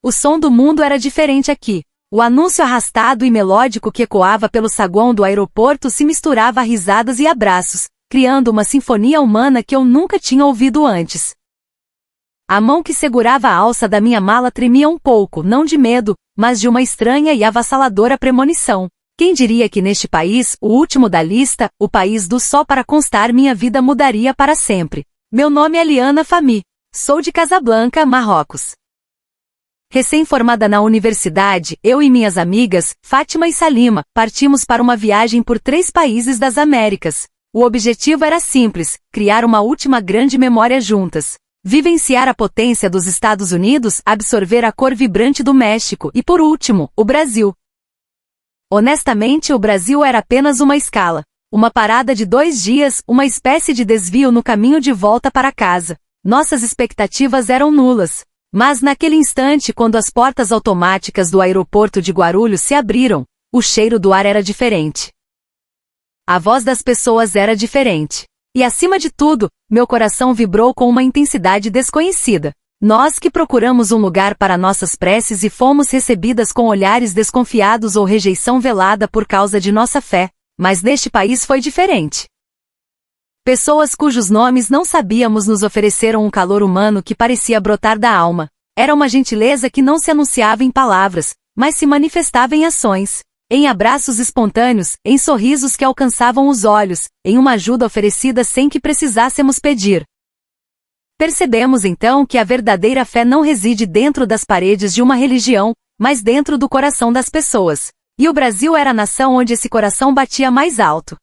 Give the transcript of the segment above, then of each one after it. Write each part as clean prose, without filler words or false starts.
O som do mundo era diferente aqui. O anúncio arrastado e melódico que ecoava pelo saguão do aeroporto se misturava a risadas e abraços, criando uma sinfonia humana que eu nunca tinha ouvido antes. A mão que segurava a alça da minha mala tremia um pouco, não de medo, mas de uma estranha e avassaladora premonição. Quem diria que neste país, o último da lista, o país do sol, para constar, minha vida mudaria para sempre. Meu nome é Liana Fahmy. Sou de Casablanca, Marrocos. Recém-formada na universidade, eu e minhas amigas, Fátima e Salima, partimos para uma viagem por 3 países das Américas. O objetivo era simples: criar uma última grande memória juntas. Vivenciar a potência dos Estados Unidos, absorver a cor vibrante do México e, por último, o Brasil. Honestamente, o Brasil era apenas uma escala. Uma parada de 2 dias, uma espécie de desvio no caminho de volta para casa. Nossas expectativas eram nulas. Mas naquele instante, quando as portas automáticas do aeroporto de Guarulhos se abriram, o cheiro do ar era diferente. A voz das pessoas era diferente. E acima de tudo, meu coração vibrou com uma intensidade desconhecida. Nós que procuramos um lugar para nossas preces e fomos recebidas com olhares desconfiados ou rejeição velada por causa de nossa fé, mas neste país foi diferente. Pessoas cujos nomes não sabíamos nos ofereceram um calor humano que parecia brotar da alma. Era uma gentileza que não se anunciava em palavras, mas se manifestava em ações, em abraços espontâneos, em sorrisos que alcançavam os olhos, em uma ajuda oferecida sem que precisássemos pedir. Percebemos então que a verdadeira fé não reside dentro das paredes de uma religião, mas dentro do coração das pessoas. E o Brasil era a nação onde esse coração batia mais alto.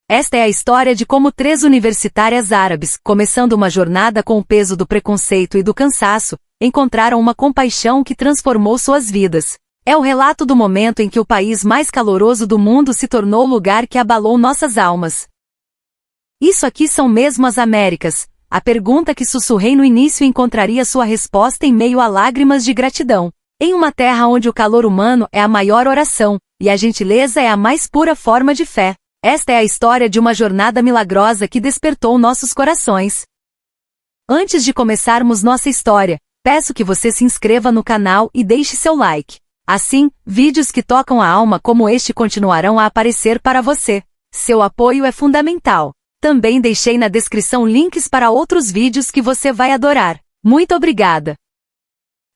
Esta é a história de como 3 universitárias árabes, começando uma jornada com o peso do preconceito e do cansaço, encontraram uma compaixão que transformou suas vidas. É o relato do momento em que o país mais caloroso do mundo se tornou o lugar que abalou nossas almas. Isso aqui são mesmo as Américas? A pergunta que sussurrei no início encontraria sua resposta em meio a lágrimas de gratidão. Em uma terra onde o calor humano é a maior oração, e a gentileza é a mais pura forma de fé. Esta é a história de uma jornada milagrosa que despertou nossos corações. Antes de começarmos nossa história, peço que você se inscreva no canal e deixe seu like. Assim, vídeos que tocam a alma como este continuarão a aparecer para você. Seu apoio é fundamental. Também deixei na descrição links para outros vídeos que você vai adorar. Muito obrigada!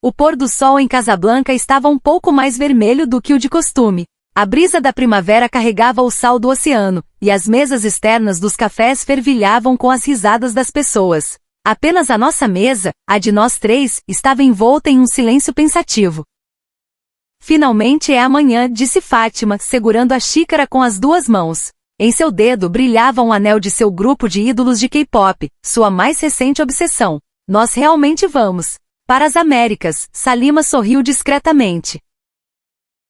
O pôr do sol em Casablanca estava um pouco mais vermelho do que o de costume. A brisa da primavera carregava o sal do oceano, e as mesas externas dos cafés fervilhavam com as risadas das pessoas. Apenas a nossa mesa, a de nós 3, estava envolta em um silêncio pensativo. Finalmente é amanhã, disse Fátima, segurando a xícara com as 2 mãos. Em seu dedo brilhava um anel de seu grupo de ídolos de K-pop, sua mais recente obsessão. Nós realmente vamos para as Américas, Salima sorriu discretamente.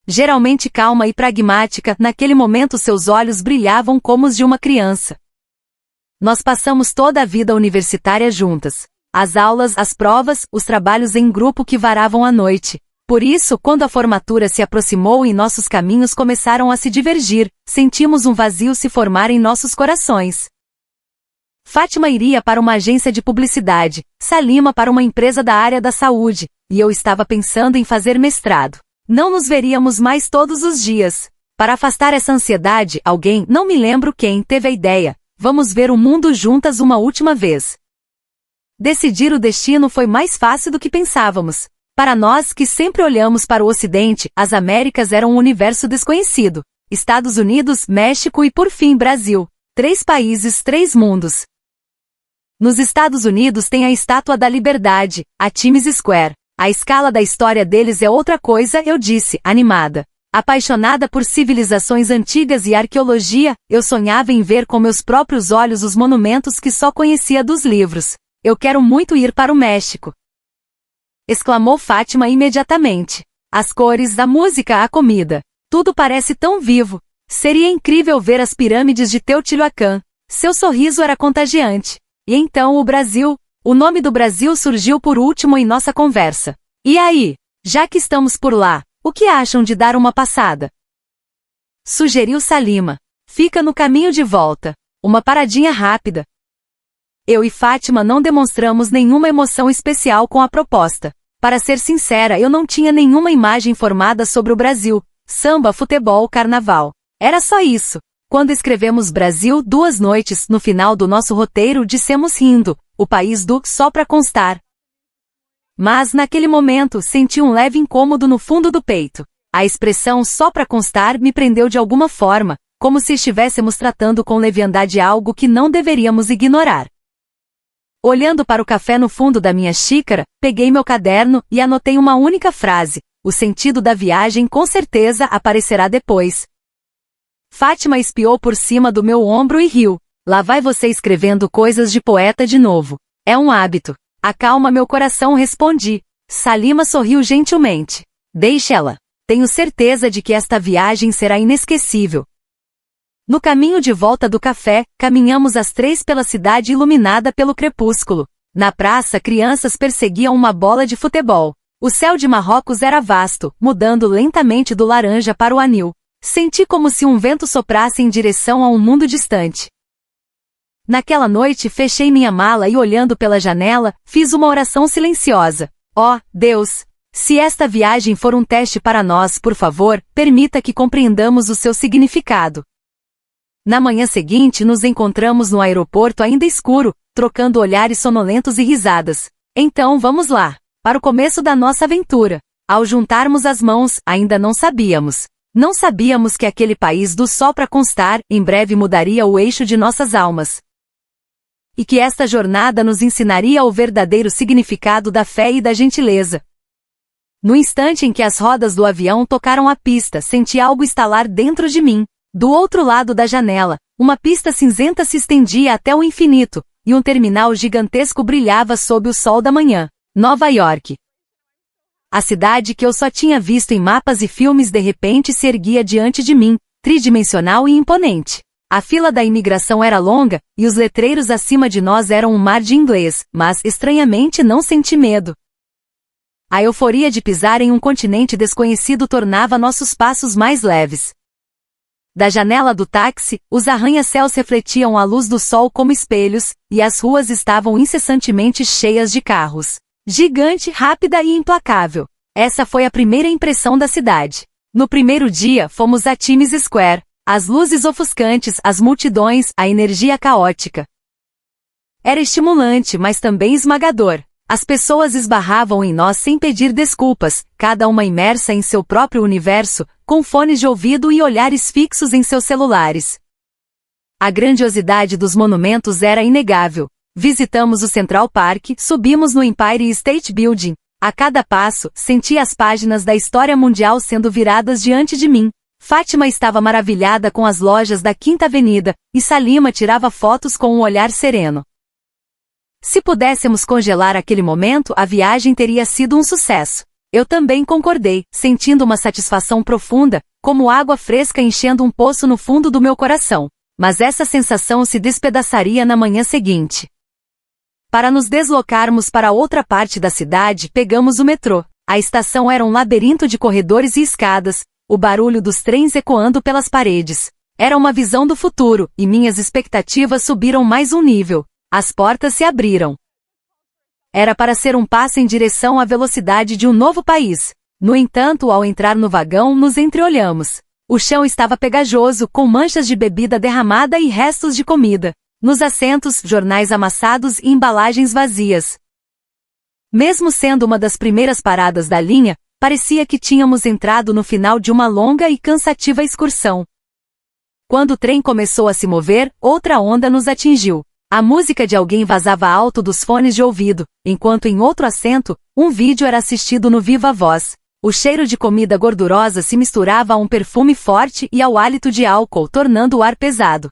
Geralmente calma e pragmática, naquele momento seus olhos brilhavam como os de uma criança. Nós passamos toda a vida universitária juntas. As aulas, as provas, os trabalhos em grupo que varavam a noite. Por isso, quando a formatura se aproximou e nossos caminhos começaram a se divergir, sentimos um vazio se formar em nossos corações. Fátima iria para uma agência de publicidade, Salima para uma empresa da área da saúde, e eu estava pensando em fazer mestrado. Não nos veríamos mais todos os dias. Para afastar essa ansiedade, alguém, não me lembro quem, teve a ideia: vamos ver o mundo juntas uma última vez. Decidir o destino foi mais fácil do que pensávamos. Para nós que sempre olhamos para o Ocidente, as Américas eram um universo desconhecido. Estados Unidos, México e por fim Brasil. 3 países, 3 mundos. Nos Estados Unidos tem a Estátua da Liberdade, a Times Square. A escala da história deles é outra coisa, eu disse, animada. Apaixonada por civilizações antigas e arqueologia, eu sonhava em ver com meus próprios olhos os monumentos que só conhecia dos livros. Eu quero muito ir para o México! Exclamou Fátima imediatamente. As cores, a música, a comida. Tudo parece tão vivo. Seria incrível ver as pirâmides de Teotihuacan. Seu sorriso era contagiante. E então o Brasil? O nome do Brasil surgiu por último em nossa conversa. E aí? Já que estamos por lá, o que acham de dar uma passada? Sugeriu Salima. Fica no caminho de volta. Uma paradinha rápida. Eu e Fátima não demonstramos nenhuma emoção especial com a proposta. Para ser sincera, eu não tinha nenhuma imagem formada sobre o Brasil. Samba, futebol, carnaval. Era só isso. Quando escrevemos Brasil 2 noites, no final do nosso roteiro dissemos rindo, o país do só pra constar. Mas naquele momento senti um leve incômodo no fundo do peito. A expressão só pra constar me prendeu de alguma forma, como se estivéssemos tratando com leviandade algo que não deveríamos ignorar. Olhando para o café no fundo da minha xícara, peguei meu caderno e anotei uma única frase: o sentido da viagem com certeza aparecerá depois. Fátima espiou por cima do meu ombro e riu. Lá vai você escrevendo coisas de poeta de novo. É um hábito. Acalma meu coração, respondi. Salima sorriu gentilmente. Deixe ela. Tenho certeza de que esta viagem será inesquecível. No caminho de volta do café, caminhamos às 3 pela cidade iluminada pelo crepúsculo. Na praça, crianças perseguiam uma bola de futebol. O céu de Marrocos era vasto, mudando lentamente do laranja para o anil. Senti como se um vento soprasse em direção a um mundo distante. Naquela noite fechei minha mala e olhando pela janela, fiz uma oração silenciosa. Ó, Deus! Se esta viagem for um teste para nós, por favor, permita que compreendamos o seu significado. Na manhã seguinte nos encontramos no aeroporto ainda escuro, trocando olhares sonolentos e risadas. Então vamos lá, para o começo da nossa aventura. Ao juntarmos as mãos, ainda não sabíamos. Não sabíamos que aquele país do só pra constar, em breve mudaria o eixo de nossas almas. E que esta jornada nos ensinaria o verdadeiro significado da fé e da gentileza. No instante em que as rodas do avião tocaram a pista, senti algo estalar dentro de mim. Do outro lado da janela, uma pista cinzenta se estendia até o infinito, e um terminal gigantesco brilhava sob o sol da manhã. Nova York. A cidade que eu só tinha visto em mapas e filmes de repente se erguia diante de mim, tridimensional e imponente. A fila da imigração era longa, e os letreiros acima de nós eram um mar de inglês, mas estranhamente não senti medo. A euforia de pisar em um continente desconhecido tornava nossos passos mais leves. Da janela do táxi, os arranha-céus refletiam a luz do sol como espelhos, e as ruas estavam incessantemente cheias de carros. Gigante, rápida e implacável. Essa foi a primeira impressão da cidade. No primeiro dia, fomos a Times Square. As luzes ofuscantes, as multidões, a energia caótica. Era estimulante, mas também esmagador. As pessoas esbarravam em nós sem pedir desculpas, cada uma imersa em seu próprio universo, com fones de ouvido e olhares fixos em seus celulares. A grandiosidade dos monumentos era inegável. Visitamos o Central Park, subimos no Empire State Building. A cada passo, senti as páginas da história mundial sendo viradas diante de mim. Fátima estava maravilhada com as lojas da Quinta Avenida, e Salima tirava fotos com um olhar sereno. Se pudéssemos congelar aquele momento, a viagem teria sido um sucesso. Eu também concordei, sentindo uma satisfação profunda, como água fresca enchendo um poço no fundo do meu coração. Mas essa sensação se despedaçaria na manhã seguinte. Para nos deslocarmos para outra parte da cidade, pegamos o metrô. A estação era um labirinto de corredores e escadas, o barulho dos trens ecoando pelas paredes. Era uma visão do futuro, e minhas expectativas subiram mais um nível. As portas se abriram. Era para ser um passo em direção à velocidade de um novo país. No entanto, ao entrar no vagão, nos entreolhamos. O chão estava pegajoso, com manchas de bebida derramada e restos de comida. Nos assentos, jornais amassados e embalagens vazias. Mesmo sendo uma das primeiras paradas da linha, parecia que tínhamos entrado no final de uma longa e cansativa excursão. Quando o trem começou a se mover, outra onda nos atingiu. A música de alguém vazava alto dos fones de ouvido, enquanto em outro assento, um vídeo era assistido no viva voz. O cheiro de comida gordurosa se misturava a um perfume forte e ao hálito de álcool, tornando o ar pesado.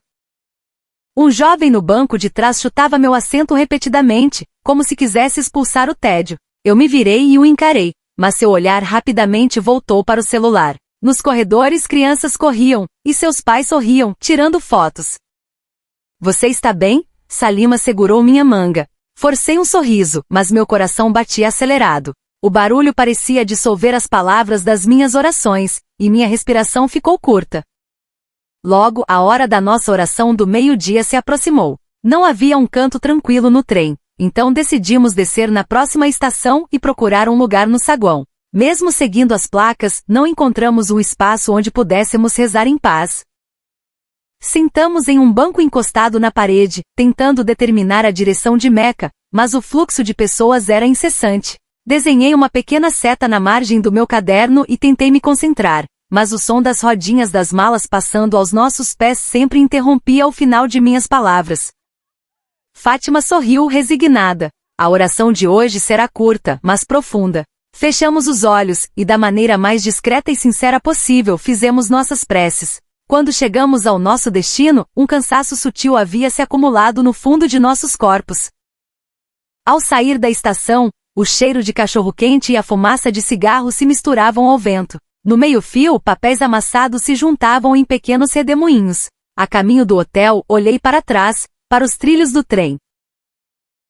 Um jovem no banco de trás chutava meu assento repetidamente, como se quisesse expulsar o tédio. Eu me virei e o encarei, mas seu olhar rapidamente voltou para o celular. Nos corredores, crianças corriam, e seus pais sorriam, tirando fotos. Você está bem? Salima segurou minha manga. Forcei um sorriso, mas meu coração batia acelerado. O barulho parecia dissolver as palavras das minhas orações, e minha respiração ficou curta. Logo, a hora da nossa oração do meio-dia se aproximou. Não havia um canto tranquilo no trem. então decidimos descer na próxima estação e procurar um lugar no saguão. Mesmo seguindo as placas, não encontramos um espaço onde pudéssemos rezar em paz. Sentamos em um banco encostado na parede, tentando determinar a direção de Meca, mas o fluxo de pessoas era incessante. Desenhei uma pequena seta na margem do meu caderno e tentei me concentrar, mas o som das rodinhas das malas passando aos nossos pés sempre interrompia o final de minhas palavras. Fátima sorriu resignada. A oração de hoje será curta, mas profunda. Fechamos os olhos, e da maneira mais discreta e sincera possível fizemos nossas preces. Quando chegamos ao nosso destino, um cansaço sutil havia se acumulado no fundo de nossos corpos. Ao sair da estação, o cheiro de cachorro-quente e a fumaça de cigarro se misturavam ao vento. No meio-fio, papéis amassados se juntavam em pequenos redemoinhos. A caminho do hotel, olhei para trás, para os trilhos do trem.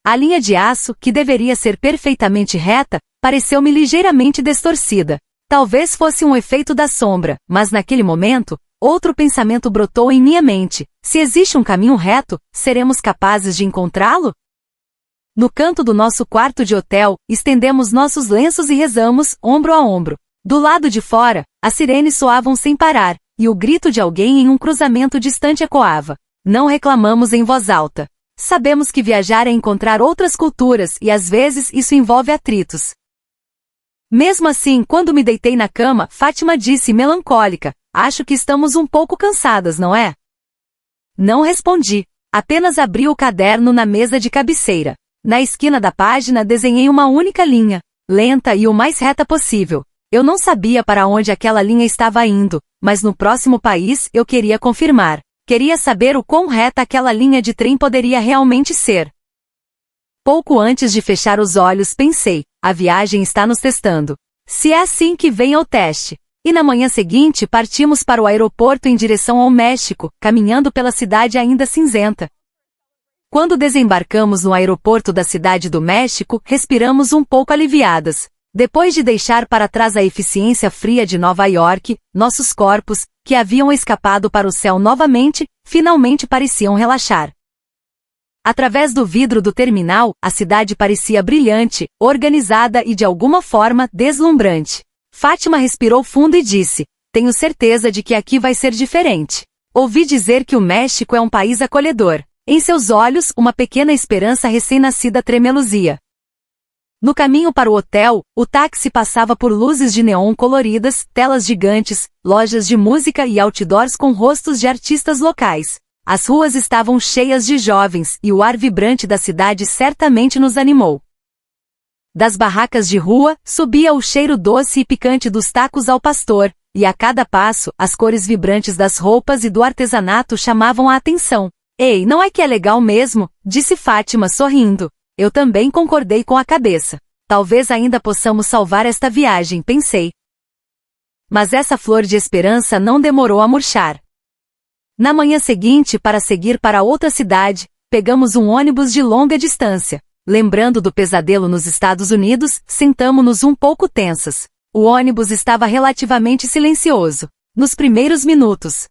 A linha de aço, que deveria ser perfeitamente reta, pareceu-me ligeiramente distorcida. Talvez fosse um efeito da sombra, mas naquele momento, outro pensamento brotou em minha mente. Se existe um caminho reto, seremos capazes de encontrá-lo? No canto do nosso quarto de hotel, estendemos nossos lenços e rezamos, ombro a ombro. Do lado de fora, as sirenes soavam sem parar, e o grito de alguém em um cruzamento distante ecoava. Não reclamamos em voz alta. Sabemos que viajar é encontrar outras culturas e às vezes isso envolve atritos. Mesmo assim, quando me deitei na cama, Fátima disse melancólica, acho que estamos um pouco cansadas, não é? Não respondi. Apenas abri o caderno na mesa de cabeceira. Na esquina da página desenhei uma única linha, lenta e o mais reta possível. Eu não sabia para onde aquela linha estava indo, mas no próximo país eu queria confirmar. Queria saber o quão reta aquela linha de trem poderia realmente ser. Pouco antes de fechar os olhos pensei, a viagem está nos testando. Se é assim que vem ao teste. E na manhã seguinte partimos para o aeroporto em direção ao México, caminhando pela cidade ainda cinzenta. Quando desembarcamos no aeroporto da cidade do México, respiramos um pouco aliviadas. Depois de deixar para trás a eficiência fria de Nova York, nossos corpos, que haviam escapado para o céu novamente, finalmente pareciam relaxar. Através do vidro do terminal, a cidade parecia brilhante, organizada e de alguma forma deslumbrante. Fátima respirou fundo e disse, tenho certeza de que aqui vai ser diferente. Ouvi dizer que o México é um país acolhedor. Em seus olhos, uma pequena esperança recém-nascida tremeluzia. No caminho para o hotel, o táxi passava por luzes de neon coloridas, telas gigantes, lojas de música e outdoors com rostos de artistas locais. As ruas estavam cheias de jovens e o ar vibrante da cidade certamente nos animou. Das barracas de rua, subia o cheiro doce e picante dos tacos ao pastor, e a cada passo, as cores vibrantes das roupas e do artesanato chamavam a atenção. Ei, não é que é legal mesmo? Disse Fátima sorrindo. Eu também concordei com a cabeça. Talvez ainda possamos salvar esta viagem, pensei. Mas essa flor de esperança não demorou a murchar. Na manhã seguinte, para seguir para outra cidade, pegamos um ônibus de longa distância. Lembrando do pesadelo nos Estados Unidos, sentamo-nos um pouco tensas. O ônibus estava relativamente silencioso. Nos primeiros minutos.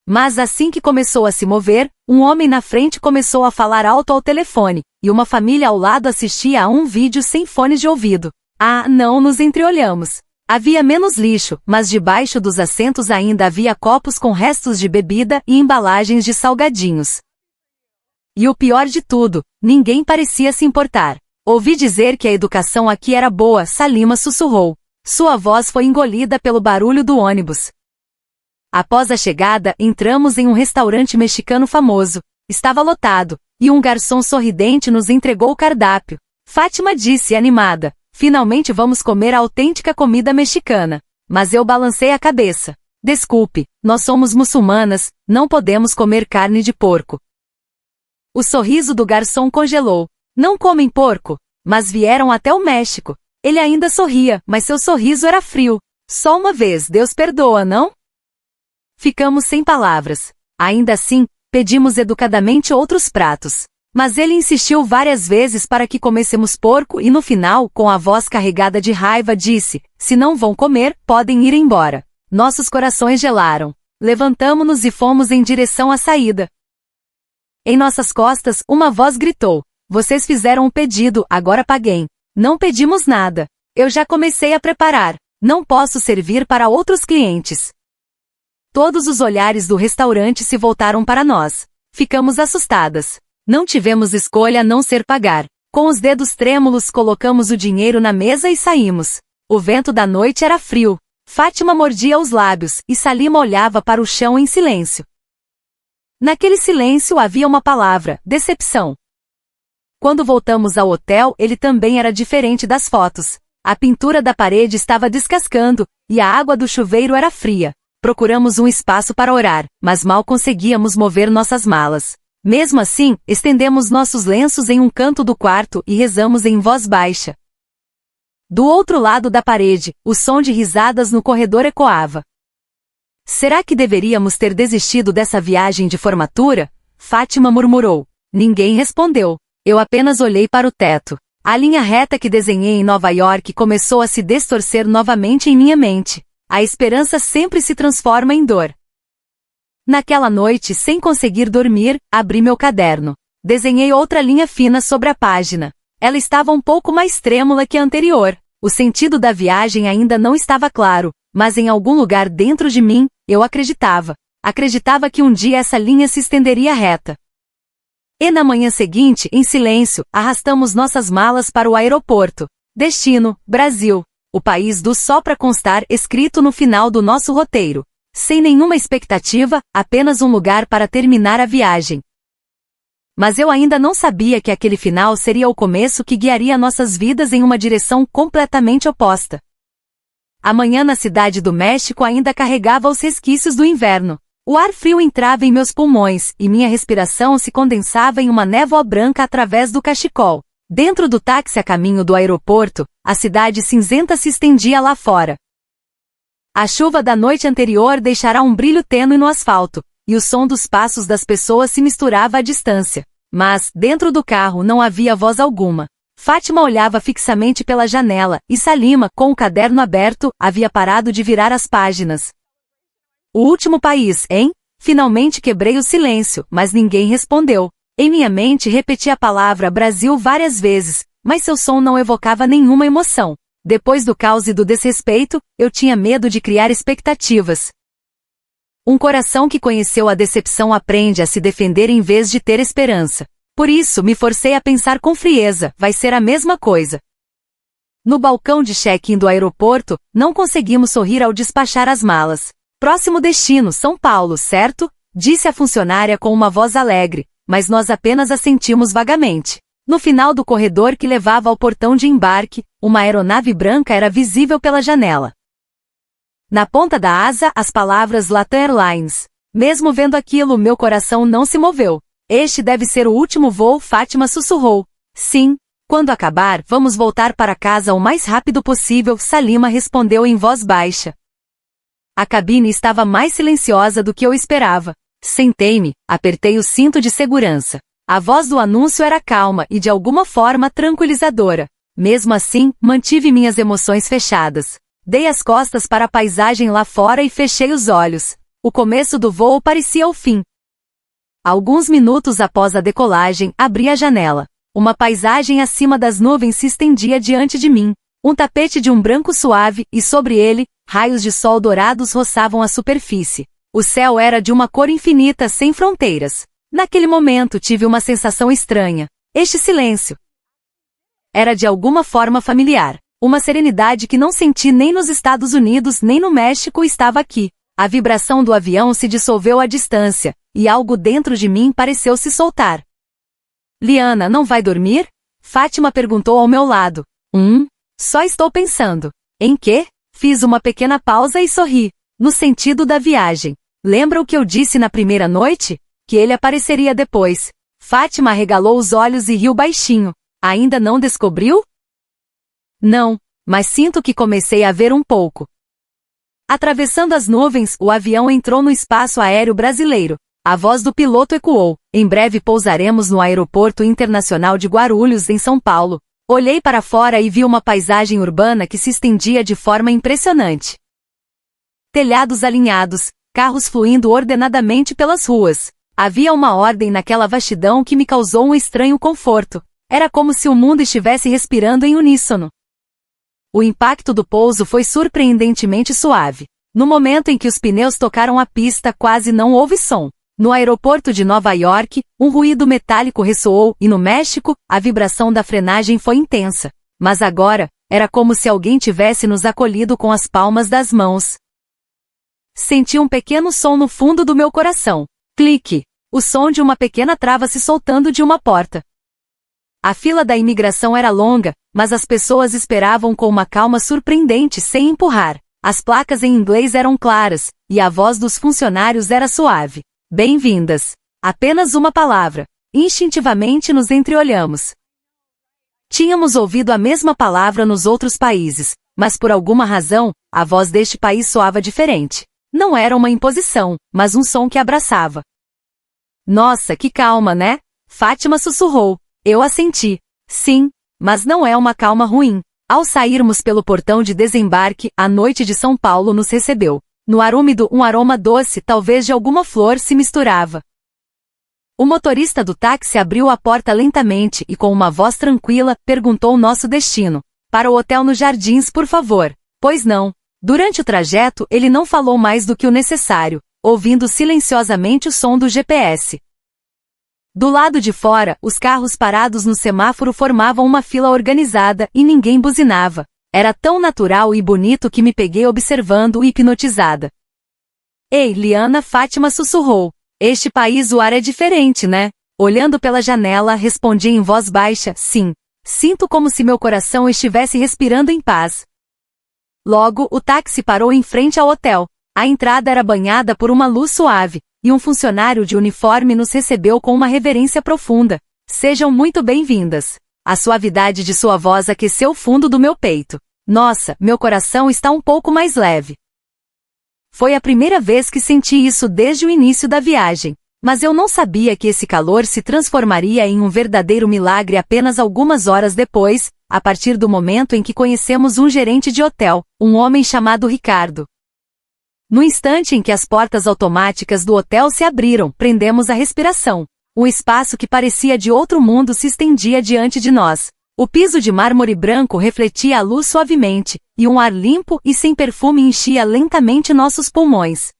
Mas assim que começou a se mover, um homem na frente começou a falar alto ao telefone, e uma família ao lado assistia a um vídeo sem fones de ouvido. Ah, não nos entreolhamos. Havia menos lixo, mas debaixo dos assentos ainda havia copos com restos de bebida e embalagens de salgadinhos. E o pior de tudo, ninguém parecia se importar. Ouvi dizer que a educação aqui era boa, Salima sussurrou. Sua voz foi engolida pelo barulho do ônibus. Após a chegada, entramos em um restaurante mexicano famoso. Estava lotado, e um garçom sorridente nos entregou o cardápio. Fátima disse animada, finalmente vamos comer a autêntica comida mexicana. Mas eu balancei a cabeça. Desculpe, nós somos muçulmanas, não podemos comer carne de porco. O sorriso do garçom congelou. Não comem porco? Mas vieram até o México. Ele ainda sorria, mas seu sorriso era frio. Só uma vez, Deus perdoa, não? Ficamos sem palavras. Ainda assim, pedimos educadamente outros pratos. Mas ele insistiu várias vezes para que comêssemos porco e no final, com a voz carregada de raiva, disse, se não vão comer, podem ir embora. Nossos corações gelaram. Levantamo-nos e fomos em direção à saída. Em nossas costas, uma voz gritou, Vocês fizeram um pedido, agora paguem. Não pedimos nada. Eu já comecei a preparar. Não posso servir para outros clientes. Todos os olhares do restaurante se voltaram para nós. Ficamos assustadas. Não tivemos escolha a não ser pagar. Com os dedos trêmulos colocamos o dinheiro na mesa e saímos. O vento da noite era frio. Fátima mordia os lábios e Salima olhava para o chão em silêncio. Naquele silêncio havia uma palavra: decepção. Quando voltamos ao hotel, ele também era diferente das fotos. A pintura da parede estava descascando, e a água do chuveiro era fria. Procuramos um espaço para orar, mas mal conseguíamos mover nossas malas. Mesmo assim, estendemos nossos lenços em um canto do quarto e rezamos em voz baixa. Do outro lado da parede, o som de risadas no corredor ecoava. Será que deveríamos ter desistido dessa viagem de formatura? Fátima murmurou. Ninguém respondeu. Eu apenas olhei para o teto. A linha reta que desenhei em Nova York começou a se distorcer novamente em minha mente. A esperança sempre se transforma em dor. Naquela noite, sem conseguir dormir, abri meu caderno. Desenhei outra linha fina sobre a página. Ela estava um pouco mais trêmula que a anterior. O sentido da viagem ainda não estava claro, mas em algum lugar dentro de mim, eu acreditava. Acreditava que um dia essa linha se estenderia reta. E na manhã seguinte, em silêncio, arrastamos nossas malas para o aeroporto. Destino: Brasil. O país do só para constar escrito no final do nosso roteiro. Sem nenhuma expectativa, apenas um lugar para terminar a viagem. Mas eu ainda não sabia que aquele final seria o começo que guiaria nossas vidas em uma direção completamente oposta. A manhã na cidade do México ainda carregava os resquícios do inverno. O ar frio entrava em meus pulmões, e minha respiração se condensava em uma névoa branca através do cachecol. Dentro do táxi a caminho do aeroporto, a cidade cinzenta se estendia lá fora. A chuva da noite anterior deixara um brilho tênue no asfalto, e o som dos passos das pessoas se misturava à distância. Mas, dentro do carro não havia voz alguma. Fátima olhava fixamente pela janela, e Salima, com o caderno aberto, havia parado de virar as páginas. O último país, hein? Finalmente quebrei o silêncio, mas ninguém respondeu. Em minha mente repeti a palavra Brasil várias vezes, mas seu som não evocava nenhuma emoção. Depois do caos e do desrespeito, eu tinha medo de criar expectativas. Um coração que conheceu a decepção aprende a se defender em vez de ter esperança. Por isso, me forcei a pensar com frieza: vai ser a mesma coisa. No balcão de check-in do aeroporto, não conseguimos sorrir ao despachar as malas. Próximo destino, São Paulo, certo? Disse a funcionária com uma voz alegre, mas nós apenas assentimos vagamente. No final do corredor que levava ao portão de embarque, uma aeronave branca era visível pela janela. Na ponta da asa, as palavras Latam Airlines. Mesmo vendo aquilo, meu coração não se moveu. Este deve ser o último voo, Fátima sussurrou. Sim. Quando acabar, vamos voltar para casa o mais rápido possível, Salima respondeu em voz baixa. A cabine estava mais silenciosa do que eu esperava. Sentei-me, apertei o cinto de segurança. A voz do anúncio era calma e de alguma forma tranquilizadora. Mesmo assim, mantive minhas emoções fechadas. Dei as costas para a paisagem lá fora e fechei os olhos. O começo do voo parecia o fim. Alguns minutos após a decolagem, abri a janela. Uma paisagem acima das nuvens se estendia diante de mim. Um tapete de um branco suave, e sobre ele, raios de sol dourados roçavam a superfície. O céu era de uma cor infinita sem fronteiras. Naquele momento tive uma sensação estranha. Este silêncio era de alguma forma familiar. Uma serenidade que não senti nem nos Estados Unidos nem no México estava aqui. A vibração do avião se dissolveu à distância, e algo dentro de mim pareceu se soltar. Liana, não vai dormir? Fátima perguntou ao meu lado. Só estou pensando. Em quê? Fiz uma pequena pausa e sorri. No sentido da viagem. Lembra o que eu disse na primeira noite? Que ele apareceria depois. Fátima arregalou os olhos e riu baixinho. Ainda não descobriu? Não, mas sinto que comecei a ver um pouco. Atravessando as nuvens, o avião entrou no espaço aéreo brasileiro. A voz do piloto ecoou. Em breve pousaremos no Aeroporto Internacional de Guarulhos, em São Paulo. Olhei para fora e vi uma paisagem urbana que se estendia de forma impressionante. Telhados alinhados, carros fluindo ordenadamente pelas ruas. Havia uma ordem naquela vastidão que me causou um estranho conforto. Era como se o mundo estivesse respirando em uníssono. O impacto do pouso foi surpreendentemente suave. No momento em que os pneus tocaram a pista, quase não houve som. No aeroporto de Nova York, um ruído metálico ressoou e no México, a vibração da frenagem foi intensa. Mas agora, era como se alguém tivesse nos acolhido com as palmas das mãos. Senti um pequeno som no fundo do meu coração. Clique! O som de uma pequena trava se soltando de uma porta. A fila da imigração era longa, mas as pessoas esperavam com uma calma surpreendente sem empurrar. As placas em inglês eram claras, e a voz dos funcionários era suave. Bem-vindas. Apenas uma palavra. Instintivamente nos entreolhamos. Tínhamos ouvido a mesma palavra nos outros países, mas por alguma razão, a voz deste país soava diferente. Não era uma imposição, mas um som que abraçava. Nossa, que calma, né? Fátima sussurrou. Eu assenti. Sim, mas não é uma calma ruim. Ao sairmos pelo portão de desembarque, a noite de São Paulo nos recebeu. No ar úmido, um aroma doce, talvez de alguma flor, se misturava. O motorista do táxi abriu a porta lentamente e com uma voz tranquila, perguntou nosso destino. Para o hotel nos Jardins, por favor. Pois não. Durante o trajeto, ele não falou mais do que o necessário, ouvindo silenciosamente o som do GPS. Do lado de fora, os carros parados no semáforo formavam uma fila organizada e ninguém buzinava. Era tão natural e bonito que me peguei observando e hipnotizada. Ei, Liana, Fátima sussurrou. Este país o ar é diferente, né? Olhando pela janela, respondi em voz baixa, sim. Sinto como se meu coração estivesse respirando em paz. Logo, o táxi parou em frente ao hotel. A entrada era banhada por uma luz suave, e um funcionário de uniforme nos recebeu com uma reverência profunda. Sejam muito bem-vindas. A suavidade de sua voz aqueceu o fundo do meu peito. Nossa, meu coração está um pouco mais leve. Foi a primeira vez que senti isso desde o início da viagem. Mas eu não sabia que esse calor se transformaria em um verdadeiro milagre apenas algumas horas depois, a partir do momento em que conhecemos um gerente de hotel, um homem chamado Ricardo. No instante em que as portas automáticas do hotel se abriram, prendemos a respiração. Um espaço que parecia de outro mundo se estendia diante de nós. O piso de mármore branco refletia a luz suavemente, e um ar limpo e sem perfume enchia lentamente nossos pulmões.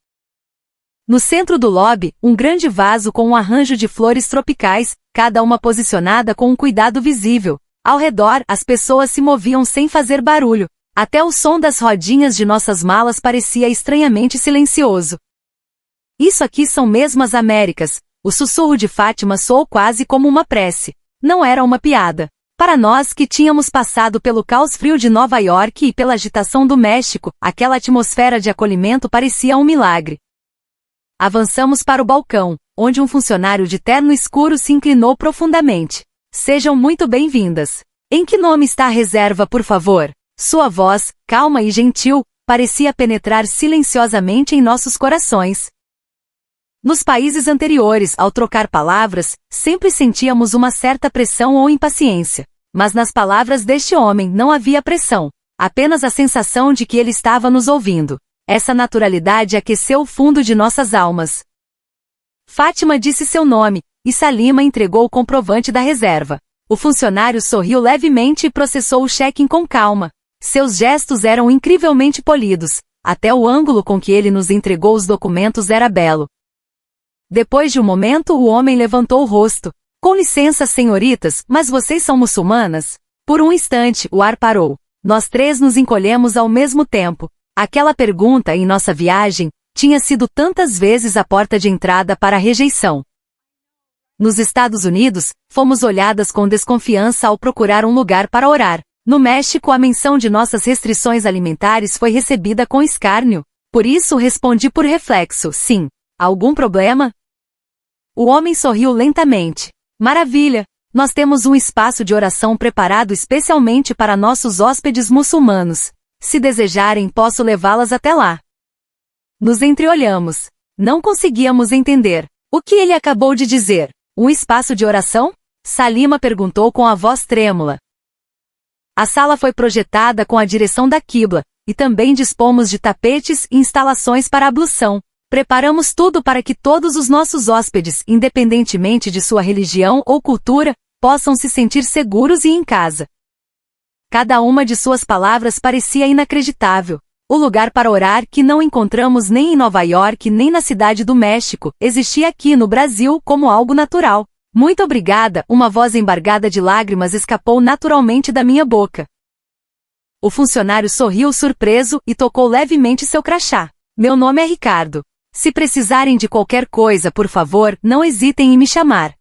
No centro do lobby, um grande vaso com um arranjo de flores tropicais, cada uma posicionada com um cuidado visível. Ao redor, as pessoas se moviam sem fazer barulho. Até o som das rodinhas de nossas malas parecia estranhamente silencioso. Isso aqui são mesmo as Américas. O sussurro de Fátima soou quase como uma prece. Não era uma piada. Para nós que tínhamos passado pelo caos frio de Nova York e pela agitação do México, aquela atmosfera de acolhimento parecia um milagre. Avançamos para o balcão, onde um funcionário de terno escuro se inclinou profundamente. Sejam muito bem-vindas. Em que nome está a reserva, por favor? Sua voz, calma e gentil, parecia penetrar silenciosamente em nossos corações. Nos países anteriores, ao trocar palavras, sempre sentíamos uma certa pressão ou impaciência. Mas nas palavras deste homem não havia pressão, apenas a sensação de que ele estava nos ouvindo. Essa naturalidade aqueceu o fundo de nossas almas. Fátima disse seu nome, e Salima entregou o comprovante da reserva. O funcionário sorriu levemente e processou o check-in com calma. Seus gestos eram incrivelmente polidos, até o ângulo com que ele nos entregou os documentos era belo. Depois de um momento, o homem levantou o rosto. Com licença, senhoritas, mas vocês são muçulmanas? Por um instante, o ar parou. Nós três nos encolhemos ao mesmo tempo. Aquela pergunta em nossa viagem tinha sido tantas vezes a porta de entrada para a rejeição. Nos Estados Unidos, fomos olhadas com desconfiança ao procurar um lugar para orar. No México, a menção de nossas restrições alimentares foi recebida com escárnio. Por isso respondi por reflexo, sim. Algum problema? O homem sorriu lentamente. Maravilha! Nós temos um espaço de oração preparado especialmente para nossos hóspedes muçulmanos. Se desejarem, posso levá-las até lá. Nos entreolhamos. Não conseguíamos entender. O que ele acabou de dizer? Um espaço de oração? Salima perguntou com a voz trêmula. A sala foi projetada com a direção da quibla, e também dispomos de tapetes e instalações para ablução. Preparamos tudo para que todos os nossos hóspedes, independentemente de sua religião ou cultura, possam se sentir seguros e em casa. Cada uma de suas palavras parecia inacreditável. O lugar para orar que não encontramos nem em Nova York nem na Cidade do México, existia aqui no Brasil como algo natural. Muito obrigada, uma voz embargada de lágrimas escapou naturalmente da minha boca. O funcionário sorriu surpreso e tocou levemente seu crachá. Meu nome é Ricardo. Se precisarem de qualquer coisa, por favor, não hesitem em me chamar.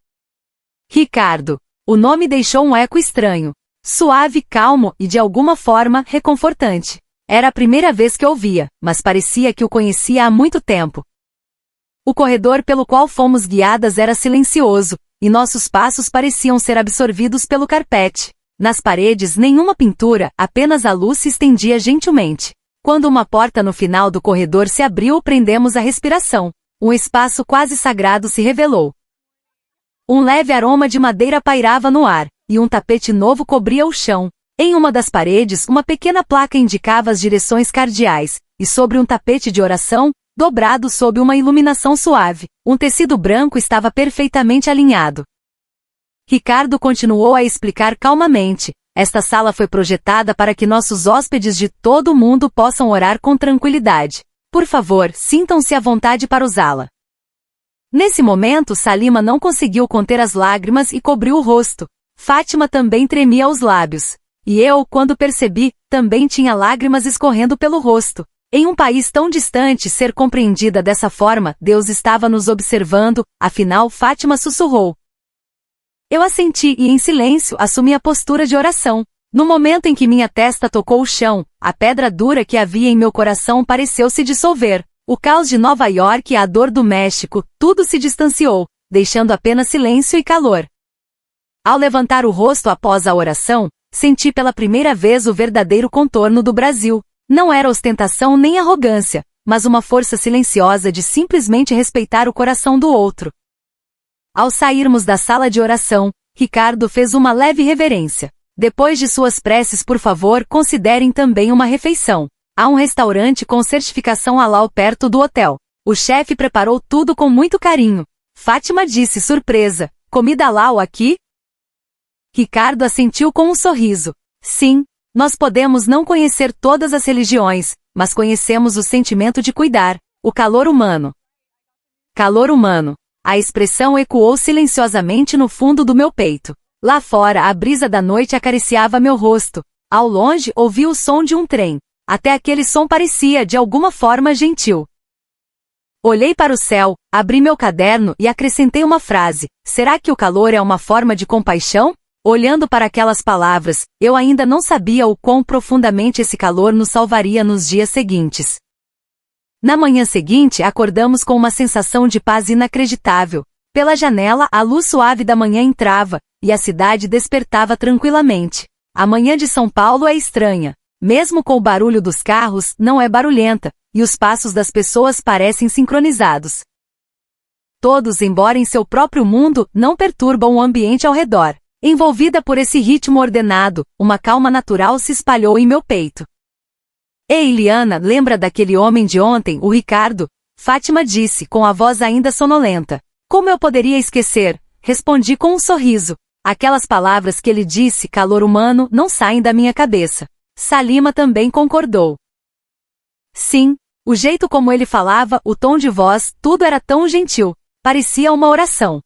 Ricardo. O nome deixou um eco estranho. Suave, calmo e de alguma forma reconfortante. Era a primeira vez que ouvia, mas parecia que o conhecia há muito tempo. O corredor pelo qual fomos guiadas era silencioso, e nossos passos pareciam ser absorvidos pelo carpete. Nas paredes nenhuma pintura, apenas a luz se estendia gentilmente. Quando uma porta no final do corredor se abriu, prendemos a respiração. Um espaço quase sagrado se revelou. Um leve aroma de madeira pairava no ar, e um tapete novo cobria o chão. Em uma das paredes, uma pequena placa indicava as direções cardeais, e sobre um tapete de oração, dobrado sob uma iluminação suave, um tecido branco estava perfeitamente alinhado. Ricardo continuou a explicar calmamente. Esta sala foi projetada para que nossos hóspedes de todo o mundo possam orar com tranquilidade. Por favor, sintam-se à vontade para usá-la. Nesse momento, Salima não conseguiu conter as lágrimas e cobriu o rosto. Fátima também tremia os lábios. E eu, quando percebi, também tinha lágrimas escorrendo pelo rosto. Em um país tão distante, ser compreendida dessa forma, Deus estava nos observando, afinal, Fátima sussurrou. Eu assenti e, em silêncio, assumi a postura de oração. No momento em que minha testa tocou o chão, a pedra dura que havia em meu coração pareceu se dissolver. O caos de Nova York e a dor do México, tudo se distanciou, deixando apenas silêncio e calor. Ao levantar o rosto após a oração, senti pela primeira vez o verdadeiro contorno do Brasil. Não era ostentação nem arrogância, mas uma força silenciosa de simplesmente respeitar o coração do outro. Ao sairmos da sala de oração, Ricardo fez uma leve reverência. Depois de suas preces, por favor, considerem também uma refeição. Há um restaurante com certificação halal perto do hotel. O chefe preparou tudo com muito carinho. Fátima disse surpresa, comida halal aqui? Ricardo assentiu com um sorriso. Sim, nós podemos não conhecer todas as religiões, mas conhecemos o sentimento de cuidar, o calor humano. Calor humano. A expressão ecoou silenciosamente no fundo do meu peito. Lá fora, a brisa da noite acariciava meu rosto. Ao longe, ouvi o som de um trem. Até aquele som parecia, de alguma forma, gentil. Olhei para o céu, abri meu caderno e acrescentei uma frase. Será que o calor é uma forma de compaixão? Olhando para aquelas palavras, eu ainda não sabia o quão profundamente esse calor nos salvaria nos dias seguintes. Na manhã seguinte, acordamos com uma sensação de paz inacreditável. Pela janela, a luz suave da manhã entrava, e a cidade despertava tranquilamente. A manhã de São Paulo é estranha. Mesmo com o barulho dos carros, não é barulhenta, e os passos das pessoas parecem sincronizados. Todos, embora em seu próprio mundo, não perturbam o ambiente ao redor. Envolvida por esse ritmo ordenado, uma calma natural se espalhou em meu peito. Ei, Liana, lembra daquele homem de ontem, o Ricardo? Fátima disse, com a voz ainda sonolenta. Como eu poderia esquecer? Respondi com um sorriso. Aquelas palavras que ele disse, calor humano, não saem da minha cabeça. Salima também concordou. Sim, o jeito como ele falava, o tom de voz, tudo era tão gentil. Parecia uma oração.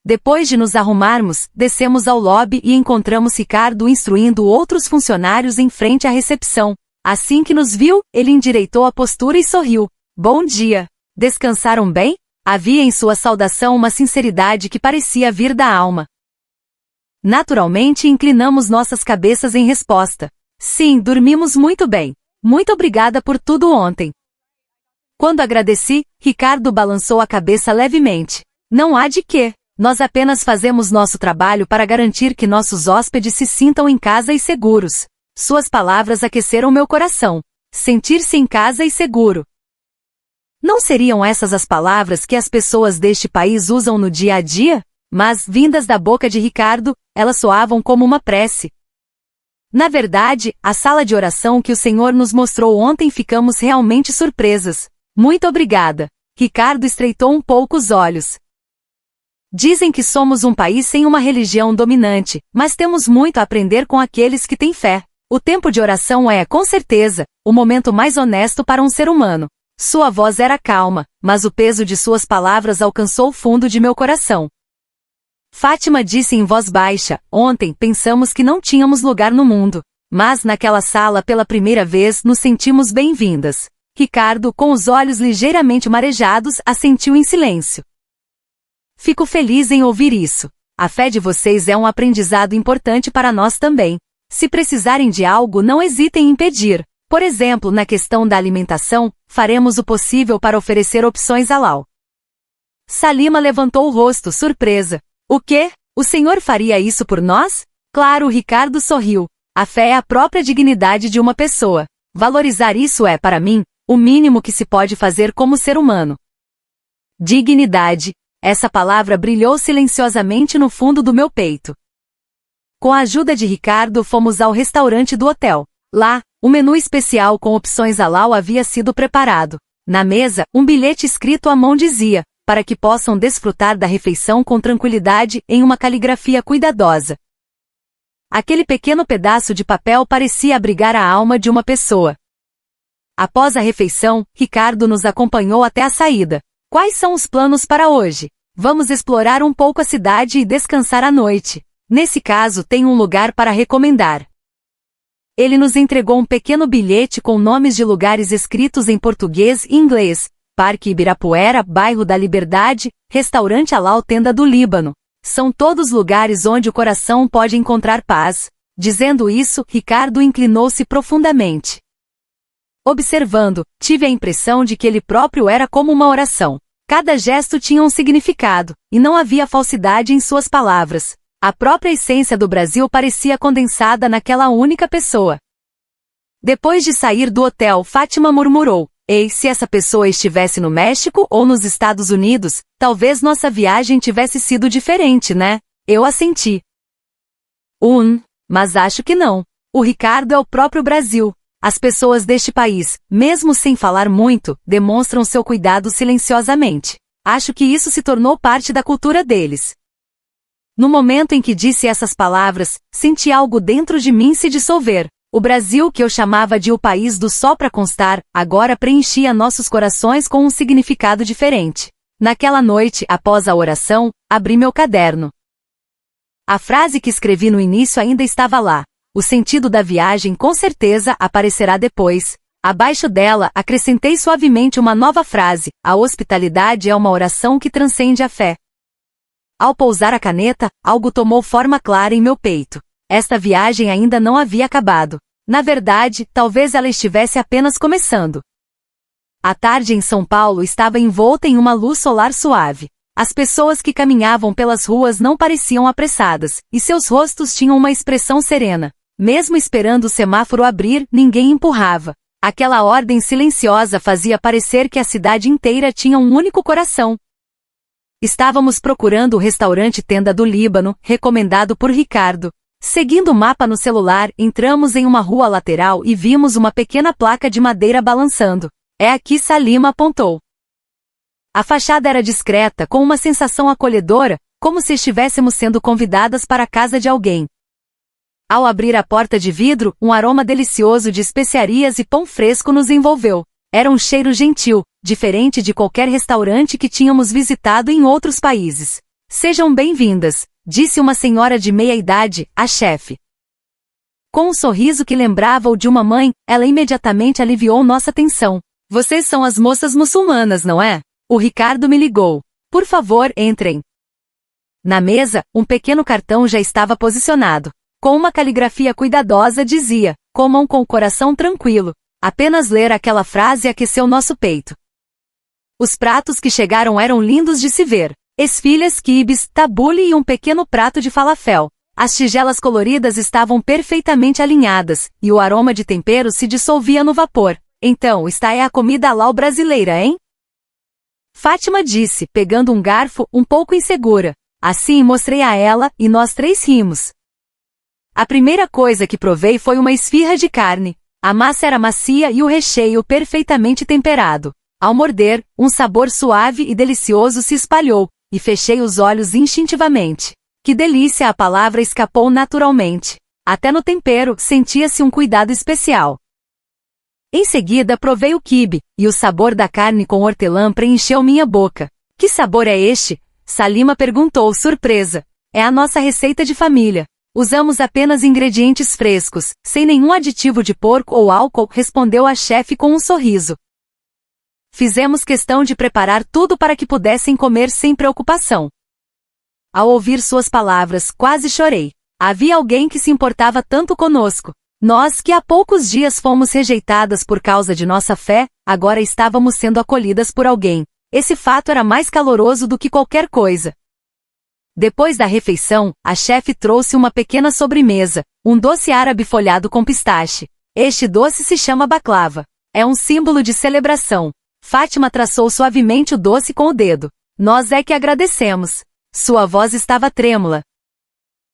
Depois de nos arrumarmos, descemos ao lobby e encontramos Ricardo instruindo outros funcionários em frente à recepção. Assim que nos viu, ele endireitou a postura e sorriu. Bom dia! Descansaram bem? Havia em sua saudação uma sinceridade que parecia vir da alma. Naturalmente inclinamos nossas cabeças em resposta. Sim, dormimos muito bem. Muito obrigada por tudo ontem. Quando agradeci, Ricardo balançou a cabeça levemente. Não há de quê. Nós apenas fazemos nosso trabalho para garantir que nossos hóspedes se sintam em casa e seguros. Suas palavras aqueceram meu coração. Sentir-se em casa e seguro. Não seriam essas as palavras que as pessoas deste país usam no dia a dia? Mas, vindas da boca de Ricardo, elas soavam como uma prece. Na verdade, a sala de oração que o Senhor nos mostrou ontem ficamos realmente surpresas. Muito obrigada. Ricardo estreitou um pouco os olhos. Dizem que somos um país sem uma religião dominante, mas temos muito a aprender com aqueles que têm fé. O tempo de oração é, com certeza, o momento mais honesto para um ser humano. Sua voz era calma, mas o peso de suas palavras alcançou o fundo de meu coração. Fátima disse em voz baixa: ontem pensamos que não tínhamos lugar no mundo. Mas naquela sala pela primeira vez nos sentimos bem-vindas. Ricardo, com os olhos ligeiramente marejados, assentiu em silêncio. Fico feliz em ouvir isso. A fé de vocês é um aprendizado importante para nós também. Se precisarem de algo, não hesitem em pedir. Por exemplo, na questão da alimentação, faremos o possível para oferecer opções halal. Salima levantou o rosto, surpresa. O quê? O senhor faria isso por nós? Claro, Ricardo sorriu. A fé é a própria dignidade de uma pessoa. Valorizar isso é, para mim, o mínimo que se pode fazer como ser humano. Dignidade. Essa palavra brilhou silenciosamente no fundo do meu peito. Com a ajuda de Ricardo, fomos ao restaurante do hotel. Lá, um menu especial com opções halal havia sido preparado. Na mesa, um bilhete escrito à mão dizia: para que possam desfrutar da refeição com tranquilidade em uma caligrafia cuidadosa. Aquele pequeno pedaço de papel parecia abrigar a alma de uma pessoa. Após a refeição, Ricardo nos acompanhou até a saída. Quais são os planos para hoje? Vamos explorar um pouco a cidade e descansar à noite. Nesse caso, tem um lugar para recomendar. Ele nos entregou um pequeno bilhete com nomes de lugares escritos em português e inglês: Parque Ibirapuera, Bairro da Liberdade, Restaurante Halal, Tenda do Líbano. São todos lugares onde o coração pode encontrar paz. Dizendo isso, Ricardo inclinou-se profundamente. Observando, tive a impressão de que ele próprio era como uma oração. Cada gesto tinha um significado, e não havia falsidade em suas palavras. A própria essência do Brasil parecia condensada naquela única pessoa. Depois de sair do hotel, Fátima murmurou: ei, se essa pessoa estivesse no México ou nos Estados Unidos, talvez nossa viagem tivesse sido diferente, né? Eu assenti. Mas acho que não. O Ricardo é o próprio Brasil. As pessoas deste país, mesmo sem falar muito, demonstram seu cuidado silenciosamente. Acho que isso se tornou parte da cultura deles. No momento em que disse essas palavras, senti algo dentro de mim se dissolver. O Brasil, que eu chamava de o país do só para constar, agora preenchia nossos corações com um significado diferente. Naquela noite, após a oração, abri meu caderno. A frase que escrevi no início ainda estava lá. O sentido da viagem com certeza aparecerá depois. Abaixo dela, acrescentei suavemente uma nova frase: a hospitalidade é uma oração que transcende a fé. Ao pousar a caneta, algo tomou forma clara em meu peito. Esta viagem ainda não havia acabado. Na verdade, talvez ela estivesse apenas começando. A tarde em São Paulo estava envolta em uma luz solar suave. As pessoas que caminhavam pelas ruas não pareciam apressadas, e seus rostos tinham uma expressão serena. Mesmo esperando o semáforo abrir, ninguém empurrava. Aquela ordem silenciosa fazia parecer que a cidade inteira tinha um único coração. Estávamos procurando o restaurante Tenda do Líbano, recomendado por Ricardo. Seguindo o mapa no celular, entramos em uma rua lateral e vimos uma pequena placa de madeira balançando. É aqui, Salima apontou. A fachada era discreta, com uma sensação acolhedora, como se estivéssemos sendo convidadas para a casa de alguém. Ao abrir a porta de vidro, um aroma delicioso de especiarias e pão fresco nos envolveu. Era um cheiro gentil, diferente de qualquer restaurante que tínhamos visitado em outros países. Sejam bem-vindas, disse uma senhora de meia-idade, a chefe. Com um sorriso que lembrava o de uma mãe, ela imediatamente aliviou nossa tensão. Vocês são as moças muçulmanas, não é? O Ricardo me ligou. Por favor, entrem. Na mesa, um pequeno cartão já estava posicionado. Com uma caligrafia cuidadosa dizia: comam com o coração tranquilo. Apenas ler aquela frase aqueceu nosso peito. Os pratos que chegaram eram lindos de se ver. Esfilhas, quibes, tabule e um pequeno prato de falafel. As tigelas coloridas estavam perfeitamente alinhadas, e o aroma de tempero se dissolvia no vapor. Então, esta é a comida halal brasileira, hein? Fátima disse, pegando um garfo, um pouco insegura. Assim mostrei a ela, e nós três rimos. A primeira coisa que provei foi uma esfirra de carne. A massa era macia e o recheio perfeitamente temperado. Ao morder, um sabor suave e delicioso se espalhou, e fechei os olhos instintivamente. Que delícia, a palavra escapou naturalmente. Até no tempero, sentia-se um cuidado especial. Em seguida provei o quibe, e o sabor da carne com hortelã preencheu minha boca. Que sabor é este? Salima perguntou, surpresa. É a nossa receita de família. Usamos apenas ingredientes frescos, sem nenhum aditivo de porco ou álcool, respondeu a chefe com um sorriso. Fizemos questão de preparar tudo para que pudessem comer sem preocupação. Ao ouvir suas palavras, quase chorei. Havia alguém que se importava tanto conosco. Nós que há poucos dias fomos rejeitadas por causa de nossa fé, agora estávamos sendo acolhidas por alguém. Esse fato era mais caloroso do que qualquer coisa. Depois da refeição, a chefe trouxe uma pequena sobremesa, um doce árabe folhado com pistache. Este doce se chama baklava. É um símbolo de celebração. Fátima traçou suavemente o doce com o dedo. Nós é que agradecemos. Sua voz estava trêmula.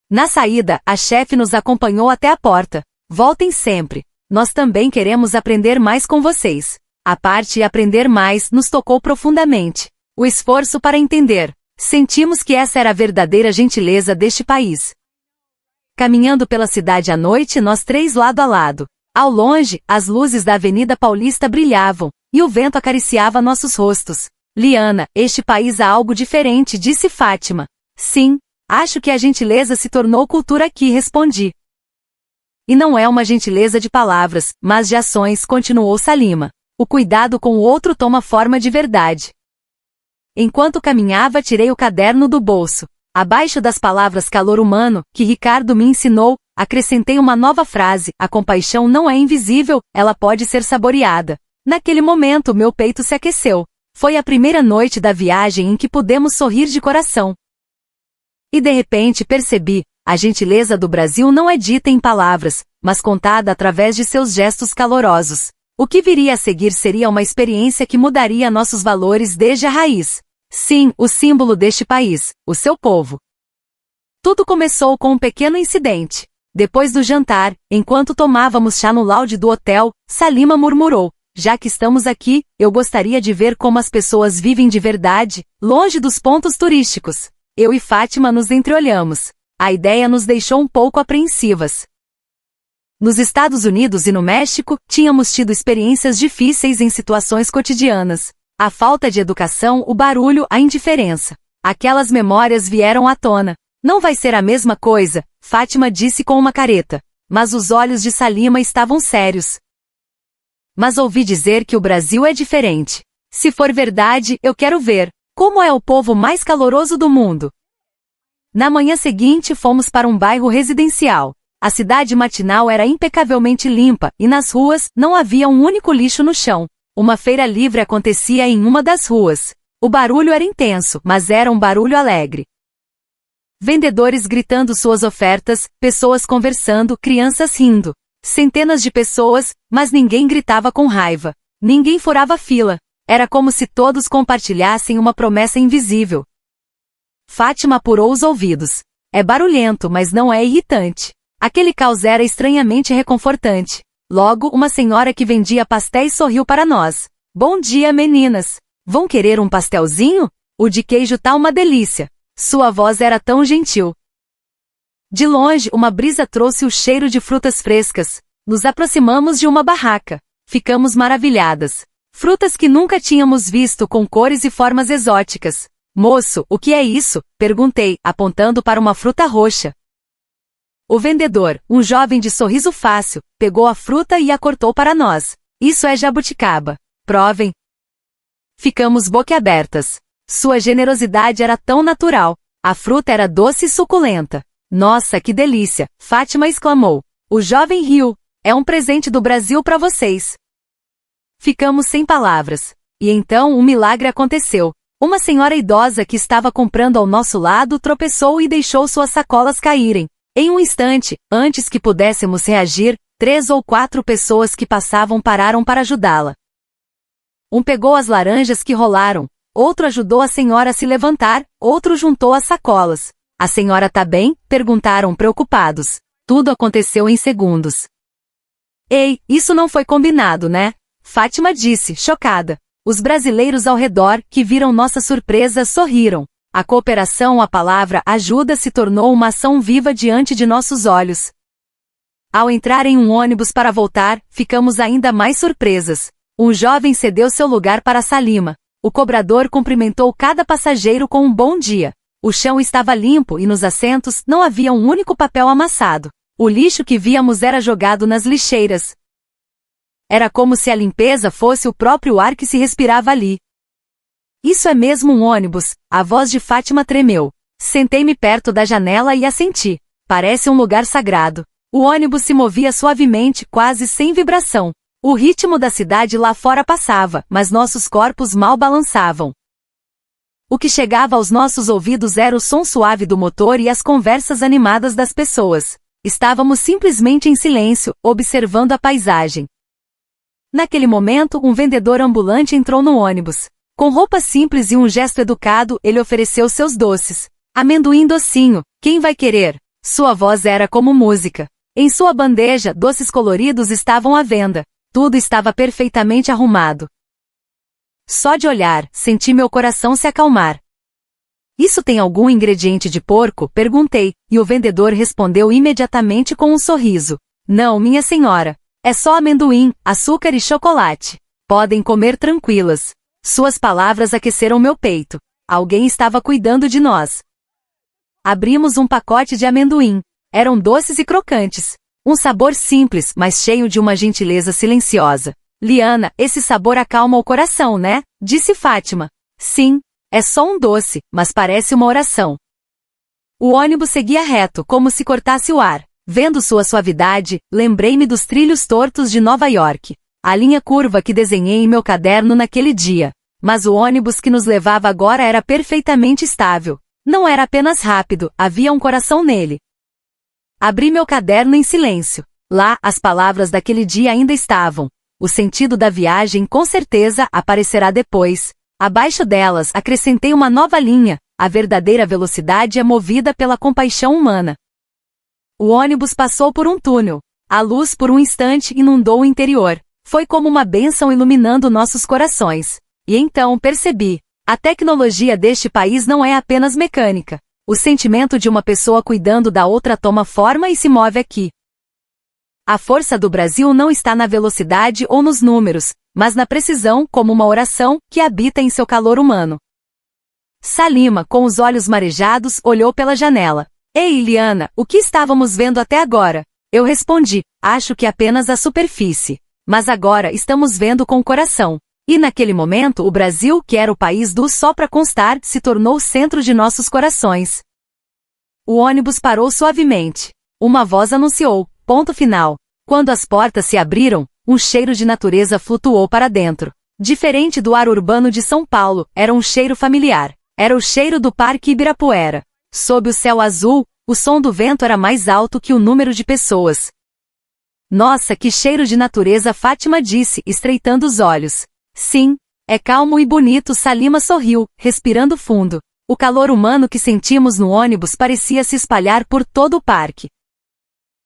Na saída, a chefe nos acompanhou até a porta. Voltem sempre. Nós também queremos aprender mais com vocês. A parte aprender mais nos tocou profundamente. O esforço para entender. Sentimos que essa era a verdadeira gentileza deste país. Caminhando pela cidade à noite, nós três lado a lado. Ao longe, as luzes da Avenida Paulista brilhavam, e o vento acariciava nossos rostos. Liana, este país há algo diferente, disse Fátima. Sim, acho que a gentileza se tornou cultura aqui, respondi. E não é uma gentileza de palavras, mas de ações, continuou Salima. O cuidado com o outro toma forma de verdade. Enquanto caminhava, tirei o caderno do bolso. Abaixo das palavras calor humano, que Ricardo me ensinou, acrescentei uma nova frase: a compaixão não é invisível, ela pode ser saboreada. Naquele momento, meu peito se aqueceu. Foi a primeira noite da viagem em que pudemos sorrir de coração. E de repente percebi, a gentileza do Brasil não é dita em palavras, mas contada através de seus gestos calorosos. O que viria a seguir seria uma experiência que mudaria nossos valores desde a raiz. Sim, o símbolo deste país, o seu povo. Tudo começou com um pequeno incidente. Depois do jantar, enquanto tomávamos chá no lounge do hotel, Salima murmurou: já que estamos aqui, eu gostaria de ver como as pessoas vivem de verdade, longe dos pontos turísticos. Eu e Fátima nos entreolhamos. A ideia nos deixou um pouco apreensivas. Nos Estados Unidos e no México, tínhamos tido experiências difíceis em situações cotidianas. A falta de educação, o barulho, a indiferença. Aquelas memórias vieram à tona. Não vai ser a mesma coisa, Fátima disse com uma careta. Mas os olhos de Salima estavam sérios. Mas ouvi dizer que o Brasil é diferente. Se for verdade, eu quero ver. Como é o povo mais caloroso do mundo? Na manhã seguinte fomos para um bairro residencial. A cidade matinal era impecavelmente limpa, e nas ruas, não havia um único lixo no chão. Uma feira livre acontecia em uma das ruas. O barulho era intenso, mas era um barulho alegre. Vendedores gritando suas ofertas, pessoas conversando, crianças rindo. Centenas de pessoas, mas ninguém gritava com raiva. Ninguém furava fila. Era como se todos compartilhassem uma promessa invisível. Fátima apurou os ouvidos. É barulhento, mas não é irritante. Aquele caos era estranhamente reconfortante. Logo, uma senhora que vendia pastéis sorriu para nós. Bom dia, meninas. Vão querer um pastelzinho? O de queijo tá uma delícia. Sua voz era tão gentil. De longe, uma brisa trouxe o cheiro de frutas frescas. Nos aproximamos de uma barraca. Ficamos maravilhadas. Frutas que nunca tínhamos visto com cores e formas exóticas. Moço, o que é isso? Perguntei, apontando para uma fruta roxa. O vendedor, um jovem de sorriso fácil, pegou a fruta e a cortou para nós. Isso é jabuticaba. Provem. Ficamos boquiabertas. Sua generosidade era tão natural. A fruta era doce e suculenta. Nossa, que delícia! Fátima exclamou. O jovem riu. É um presente do Brasil para vocês. Ficamos sem palavras. E então um milagre aconteceu. Uma senhora idosa que estava comprando ao nosso lado tropeçou e deixou suas sacolas caírem. Em um instante, antes que pudéssemos reagir, 3 ou 4 pessoas que passavam pararam para ajudá-la. Um pegou as laranjas que rolaram, outro ajudou a senhora a se levantar, outro juntou as sacolas. A senhora tá bem? Perguntaram preocupados. Tudo aconteceu em segundos. Ei, isso não foi combinado, né? Fátima disse, chocada. Os brasileiros ao redor, que viram nossa surpresa, sorriram. A cooperação, a palavra ajuda se tornou uma ação viva diante de nossos olhos. Ao entrar em um ônibus para voltar, ficamos ainda mais surpresas. Um jovem cedeu seu lugar para Salima. O cobrador cumprimentou cada passageiro com um bom dia. O chão estava limpo e nos assentos não havia um único papel amassado. O lixo que víamos era jogado nas lixeiras. Era como se a limpeza fosse o próprio ar que se respirava ali. Isso é mesmo um ônibus, a voz de Fátima tremeu. Sentei-me perto da janela e assenti. Parece um lugar sagrado. O ônibus se movia suavemente, quase sem vibração. O ritmo da cidade lá fora passava, mas nossos corpos mal balançavam. O que chegava aos nossos ouvidos era o som suave do motor e as conversas animadas das pessoas. Estávamos simplesmente em silêncio, observando a paisagem. Naquele momento, um vendedor ambulante entrou no ônibus. Com roupa simples e um gesto educado, ele ofereceu seus doces. Amendoim docinho, quem vai querer? Sua voz era como música. Em sua bandeja, doces coloridos estavam à venda. Tudo estava perfeitamente arrumado. Só de olhar, senti meu coração se acalmar. Isso tem algum ingrediente de porco? Perguntei, e o vendedor respondeu imediatamente com um sorriso. Não, minha senhora. É só amendoim, açúcar e chocolate. Podem comer tranquilas. Suas palavras aqueceram meu peito. Alguém estava cuidando de nós. Abrimos um pacote de amendoim. Eram doces e crocantes. Um sabor simples, mas cheio de uma gentileza silenciosa. Liana, esse sabor acalma o coração, né? Disse Fátima. Sim, é só um doce, mas parece uma oração. O ônibus seguia reto, como se cortasse o ar. Vendo sua suavidade, lembrei-me dos trilhos tortos de Nova York. A linha curva que desenhei em meu caderno naquele dia. Mas o ônibus que nos levava agora era perfeitamente estável. Não era apenas rápido, havia um coração nele. Abri meu caderno em silêncio. Lá, as palavras daquele dia ainda estavam. O sentido da viagem com certeza aparecerá depois. Abaixo delas, acrescentei uma nova linha. A verdadeira velocidade é movida pela compaixão humana. O ônibus passou por um túnel. A luz por um instante inundou o interior. Foi como uma bênção iluminando nossos corações. E então percebi. A tecnologia deste país não é apenas mecânica. O sentimento de uma pessoa cuidando da outra toma forma e se move aqui. A força do Brasil não está na velocidade ou nos números, mas na precisão, como uma oração, que habita em seu calor humano. Salima, com os olhos marejados, olhou pela janela. Ei, Liana, o que estávamos vendo até agora? Eu respondi, acho que apenas a superfície. Mas agora estamos vendo com o coração. E naquele momento o Brasil, que era o país do só para constar, se tornou o centro de nossos corações. O ônibus parou suavemente. Uma voz anunciou, ponto final. Quando as portas se abriram, um cheiro de natureza flutuou para dentro. Diferente do ar urbano de São Paulo, era um cheiro familiar. Era o cheiro do Parque Ibirapuera. Sob o céu azul, o som do vento era mais alto que o número de pessoas. Nossa, que cheiro de natureza, Fátima disse, estreitando os olhos. Sim, é calmo e bonito, Salima sorriu, respirando fundo. O calor humano que sentimos no ônibus parecia se espalhar por todo o parque.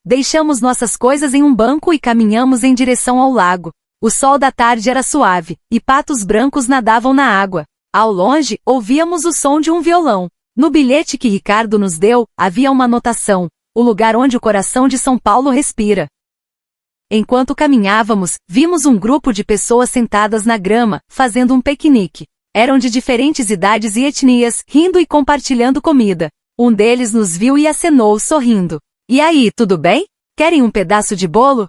Deixamos nossas coisas em um banco e caminhamos em direção ao lago. O sol da tarde era suave, e patos brancos nadavam na água. Ao longe, ouvíamos o som de um violão. No bilhete que Ricardo nos deu, havia uma anotação: o lugar onde o coração de São Paulo respira. Enquanto caminhávamos, vimos um grupo de pessoas sentadas na grama, fazendo um piquenique. Eram de diferentes idades e etnias, rindo e compartilhando comida. Um deles nos viu e acenou, sorrindo. E aí, tudo bem? Querem um pedaço de bolo?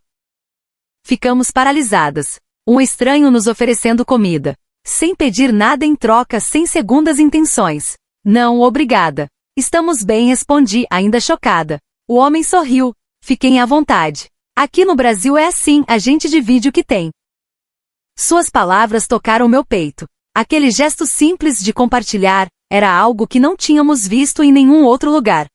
Ficamos paralisadas. Um estranho nos oferecendo comida. Sem pedir nada em troca, sem segundas intenções. Não, obrigada. Estamos bem, respondi, ainda chocada. O homem sorriu. Fiquem à vontade. Aqui no Brasil é assim, a gente divide o que tem. Suas palavras tocaram meu peito. Aquele gesto simples de compartilhar, era algo que não tínhamos visto em nenhum outro lugar.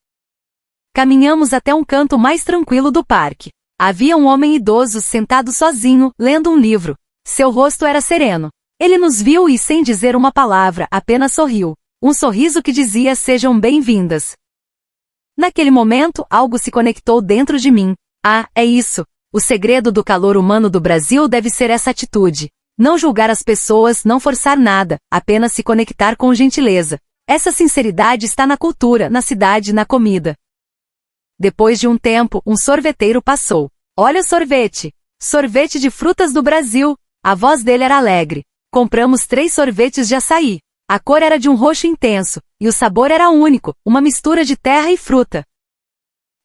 Caminhamos até um canto mais tranquilo do parque. Havia um homem idoso sentado sozinho, lendo um livro. Seu rosto era sereno. Ele nos viu e, sem dizer uma palavra, apenas sorriu. Um sorriso que dizia: sejam bem-vindas. Naquele momento, algo se conectou dentro de mim. Ah, é isso. O segredo do calor humano do Brasil deve ser essa atitude. Não julgar as pessoas, não forçar nada, apenas se conectar com gentileza. Essa sinceridade está na cultura, na cidade, na comida. Depois de um tempo, um sorveteiro passou. Olha o sorvete! Sorvete de frutas do Brasil! A voz dele era alegre. Compramos 3 sorvetes de açaí. A cor era de um roxo intenso, e o sabor era único, uma mistura de terra e fruta.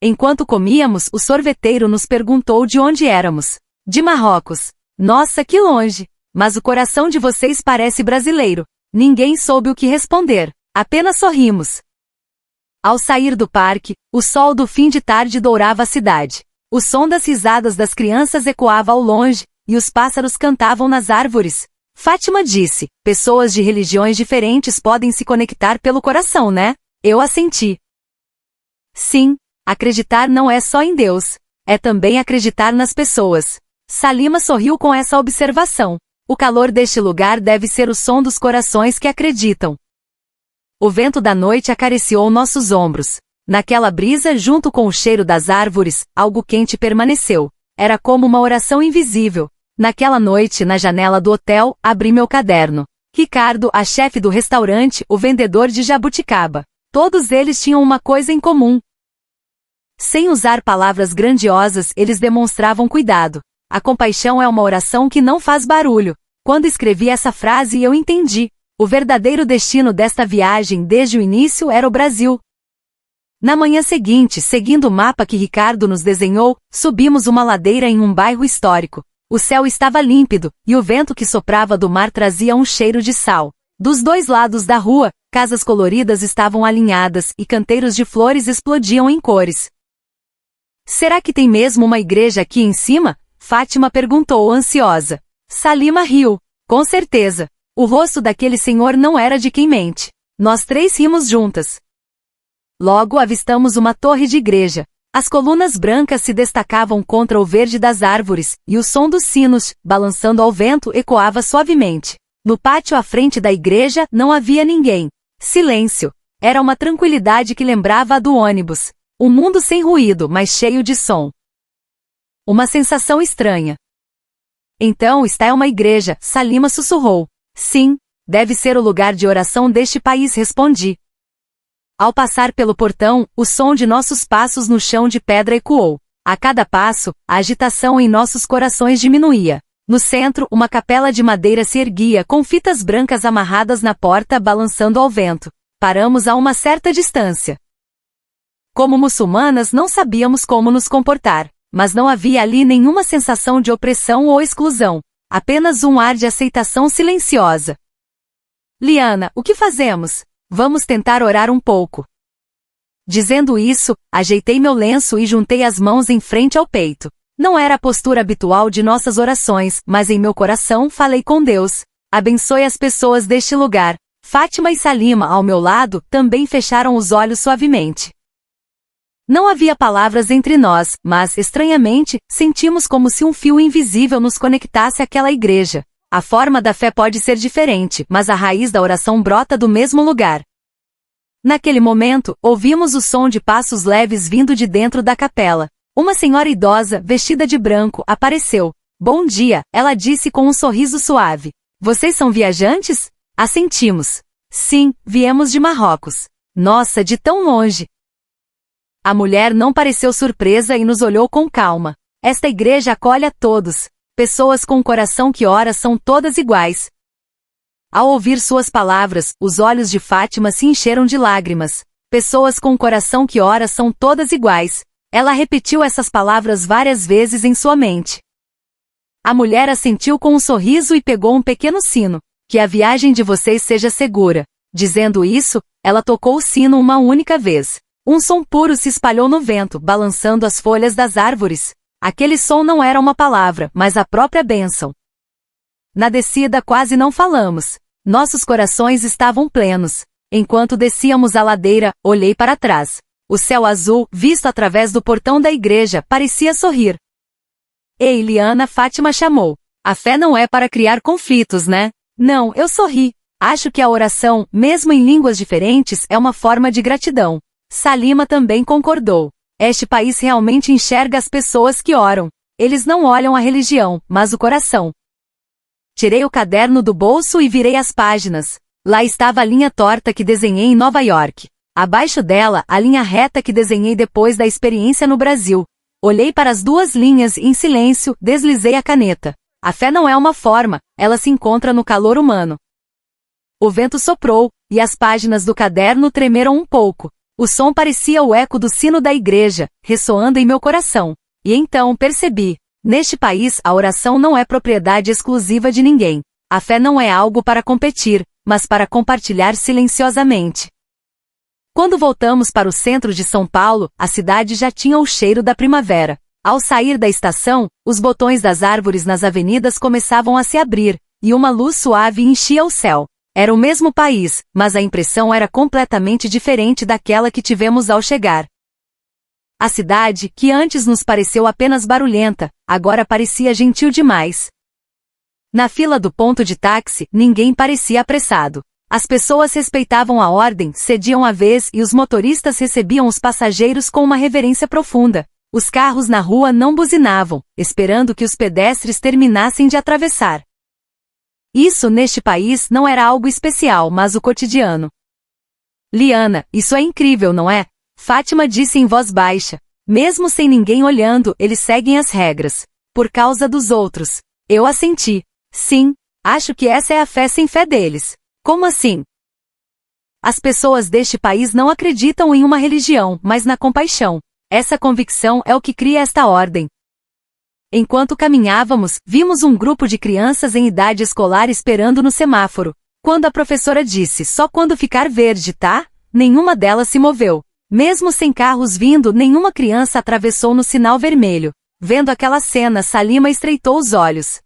Enquanto comíamos, o sorveteiro nos perguntou de onde éramos. De Marrocos. Nossa, que longe! Mas o coração de vocês parece brasileiro. Ninguém soube o que responder. Apenas sorrimos. Ao sair do parque, o sol do fim de tarde dourava a cidade. O som das risadas das crianças ecoava ao longe, e os pássaros cantavam nas árvores. Fátima disse, pessoas de religiões diferentes podem se conectar pelo coração, né? Eu assenti. Sim, acreditar não é só em Deus. É também acreditar nas pessoas. Salima sorriu com essa observação. O calor deste lugar deve ser o som dos corações que acreditam. O vento da noite acariciou nossos ombros. Naquela brisa, junto com o cheiro das árvores, algo quente permaneceu. Era como uma oração invisível. Naquela noite, na janela do hotel, abri meu caderno. Ricardo, a chefe do restaurante, o vendedor de jabuticaba. Todos eles tinham uma coisa em comum. Sem usar palavras grandiosas, eles demonstravam cuidado. A compaixão é uma oração que não faz barulho. Quando escrevi essa frase, eu entendi. O verdadeiro destino desta viagem desde o início era o Brasil. Na manhã seguinte, seguindo o mapa que Ricardo nos desenhou, subimos uma ladeira em um bairro histórico. O céu estava límpido, e o vento que soprava do mar trazia um cheiro de sal. Dos 2 lados da rua, casas coloridas estavam alinhadas e canteiros de flores explodiam em cores. Será que tem mesmo uma igreja aqui em cima? Fátima perguntou ansiosa. Salima riu. Com certeza. O rosto daquele senhor não era de quem mente. Nós 3 rimos juntas. Logo avistamos uma torre de igreja. As colunas brancas se destacavam contra o verde das árvores, e o som dos sinos, balançando ao vento, ecoava suavemente. No pátio à frente da igreja não havia ninguém. Silêncio. Era uma tranquilidade que lembrava a do ônibus. Um mundo sem ruído, mas cheio de som. Uma sensação estranha. Então está é uma igreja, Salima sussurrou. Sim, deve ser o lugar de oração deste país, respondi. Ao passar pelo portão, o som de nossos passos no chão de pedra ecoou. A cada passo, a agitação em nossos corações diminuía. No centro, uma capela de madeira se erguia com fitas brancas amarradas na porta balançando ao vento. Paramos a uma certa distância. Como muçulmanas, não sabíamos como nos comportar, mas não havia ali nenhuma sensação de opressão ou exclusão, apenas um ar de aceitação silenciosa. Liana, o que fazemos? Vamos tentar orar um pouco. Dizendo isso, ajeitei meu lenço e juntei as mãos em frente ao peito. Não era a postura habitual de nossas orações, mas em meu coração falei com Deus. Abençoe as pessoas deste lugar. Fátima e Salima, ao meu lado, também fecharam os olhos suavemente. Não havia palavras entre nós, mas, estranhamente, sentimos como se um fio invisível nos conectasse àquela igreja. A forma da fé pode ser diferente, mas a raiz da oração brota do mesmo lugar. Naquele momento, ouvimos o som de passos leves vindo de dentro da capela. Uma senhora idosa, vestida de branco, apareceu. Bom dia, ela disse com um sorriso suave. Vocês são viajantes? Assentimos. Sim, viemos de Marrocos. Nossa, de tão longe. A mulher não pareceu surpresa e nos olhou com calma. Esta igreja acolhe a todos. Pessoas com coração que ora são todas iguais. Ao ouvir suas palavras, os olhos de Fátima se encheram de lágrimas. Pessoas com coração que ora são todas iguais. Ela repetiu essas palavras várias vezes em sua mente. A mulher assentiu com um sorriso e pegou um pequeno sino. Que a viagem de vocês seja segura. Dizendo isso, ela tocou o sino uma única vez. Um som puro se espalhou no vento, balançando as folhas das árvores. Aquele som não era uma palavra, mas a própria bênção. Na descida quase não falamos. Nossos corações estavam plenos. Enquanto descíamos a ladeira, olhei para trás. O céu azul, visto através do portão da igreja, parecia sorrir. Ei, Liana, Fátima chamou. A fé não é para criar conflitos, né? Não, eu sorri. Acho que a oração, mesmo em línguas diferentes, é uma forma de gratidão. Salima também concordou. Este país realmente enxerga as pessoas que oram. Eles não olham a religião, mas o coração. Tirei o caderno do bolso e virei as páginas. Lá estava a linha torta que desenhei em Nova York. Abaixo dela, a linha reta que desenhei depois da experiência no Brasil. Olhei para as duas linhas e, em silêncio, deslizei a caneta. A fé não é uma forma, ela se encontra no calor humano. O vento soprou, e as páginas do caderno tremeram um pouco. O som parecia o eco do sino da igreja, ressoando em meu coração. E então percebi: neste país a oração não é propriedade exclusiva de ninguém. A fé não é algo para competir, mas para compartilhar silenciosamente. Quando voltamos para o centro de São Paulo, a cidade já tinha o cheiro da primavera. Ao sair da estação, os botões das árvores nas avenidas começavam a se abrir, e uma luz suave enchia o céu. Era o mesmo país, mas a impressão era completamente diferente daquela que tivemos ao chegar. A cidade, que antes nos pareceu apenas barulhenta, agora parecia gentil demais. Na fila do ponto de táxi, ninguém parecia apressado. As pessoas respeitavam a ordem, cediam a vez e os motoristas recebiam os passageiros com uma reverência profunda. Os carros na rua não buzinavam, esperando que os pedestres terminassem de atravessar. Isso neste país não era algo especial, mas o cotidiano. Liana, isso é incrível, não é? Fátima disse em voz baixa. Mesmo sem ninguém olhando, eles seguem as regras. Por causa dos outros. Eu assenti. Sim, acho que essa é a fé sem fé deles. Como assim? As pessoas deste país não acreditam em uma religião, mas na compaixão. Essa convicção é o que cria esta ordem. Enquanto caminhávamos, vimos um grupo de crianças em idade escolar esperando no semáforo. Quando a professora disse só quando ficar verde, tá? Nenhuma delas se moveu. Mesmo sem carros vindo, nenhuma criança atravessou no sinal vermelho. Vendo aquela cena, Salima estreitou os olhos.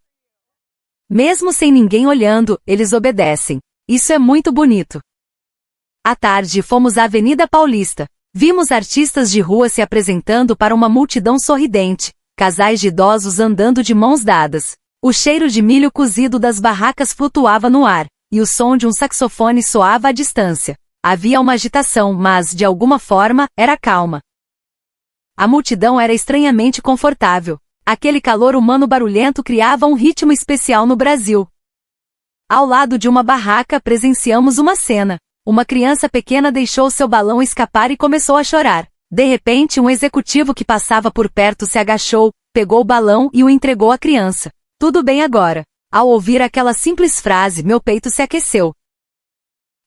Mesmo sem ninguém olhando, eles obedecem. Isso é muito bonito. À tarde fomos à Avenida Paulista. Vimos artistas de rua se apresentando para uma multidão sorridente, casais de idosos andando de mãos dadas. O cheiro de milho cozido das barracas flutuava no ar, e o som de um saxofone soava à distância. Havia uma agitação, mas, de alguma forma, era calma. A multidão era estranhamente confortável. Aquele calor humano barulhento criava um ritmo especial no Brasil. Ao lado de uma barraca presenciamos uma cena. Uma criança pequena deixou seu balão escapar e começou a chorar. De repente, um executivo que passava por perto se agachou, pegou o balão e o entregou à criança. Tudo bem agora. Ao ouvir aquela simples frase, meu peito se aqueceu.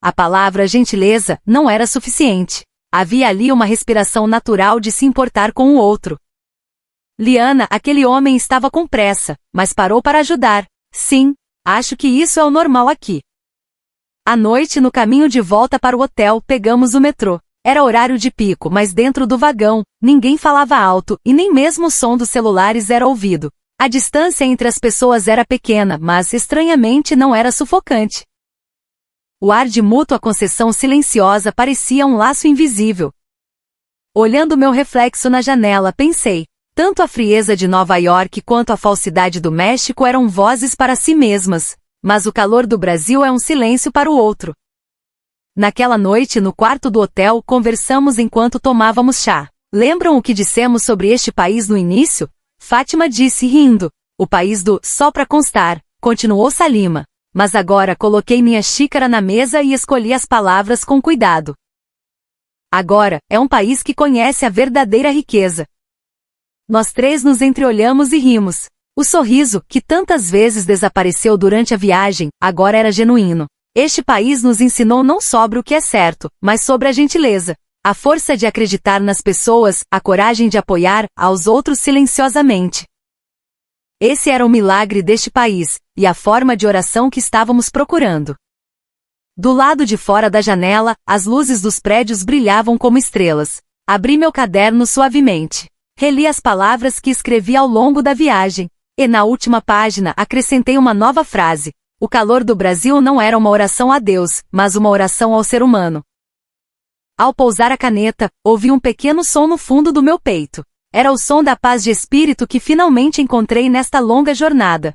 A palavra gentileza não era suficiente. Havia ali uma respiração natural de se importar com o outro. Liana, aquele homem estava com pressa, mas parou para ajudar. Sim, acho que isso é o normal aqui. À noite, no caminho de volta para o hotel, pegamos o metrô. Era horário de pico, mas dentro do vagão, ninguém falava alto e nem mesmo o som dos celulares era ouvido. A distância entre as pessoas era pequena, mas estranhamente não era sufocante. O ar de mútua concessão silenciosa parecia um laço invisível. Olhando meu reflexo na janela, pensei. Tanto a frieza de Nova York quanto a falsidade do México eram vozes para si mesmas, mas o calor do Brasil é um silêncio para o outro. Naquela noite no quarto do hotel conversamos enquanto tomávamos chá. Lembram o que dissemos sobre este país no início? Fátima disse rindo. O país do só para constar, continuou Salima. Mas agora coloquei minha xícara na mesa e escolhi as palavras com cuidado. Agora, é um país que conhece a verdadeira riqueza. Nós três nos entreolhamos e rimos. O sorriso, que tantas vezes desapareceu durante a viagem, agora era genuíno. Este país nos ensinou não sobre o que é certo, mas sobre a gentileza. A força de acreditar nas pessoas, a coragem de apoiar aos outros silenciosamente. Esse era o milagre deste país, e a forma de oração que estávamos procurando. Do lado de fora da janela, as luzes dos prédios brilhavam como estrelas. Abri meu caderno suavemente. Reli as palavras que escrevi ao longo da viagem, e na última página acrescentei uma nova frase. O calor do Brasil não era uma oração a Deus, mas uma oração ao ser humano. Ao pousar a caneta, ouvi um pequeno som no fundo do meu peito. Era o som da paz de espírito que finalmente encontrei nesta longa jornada.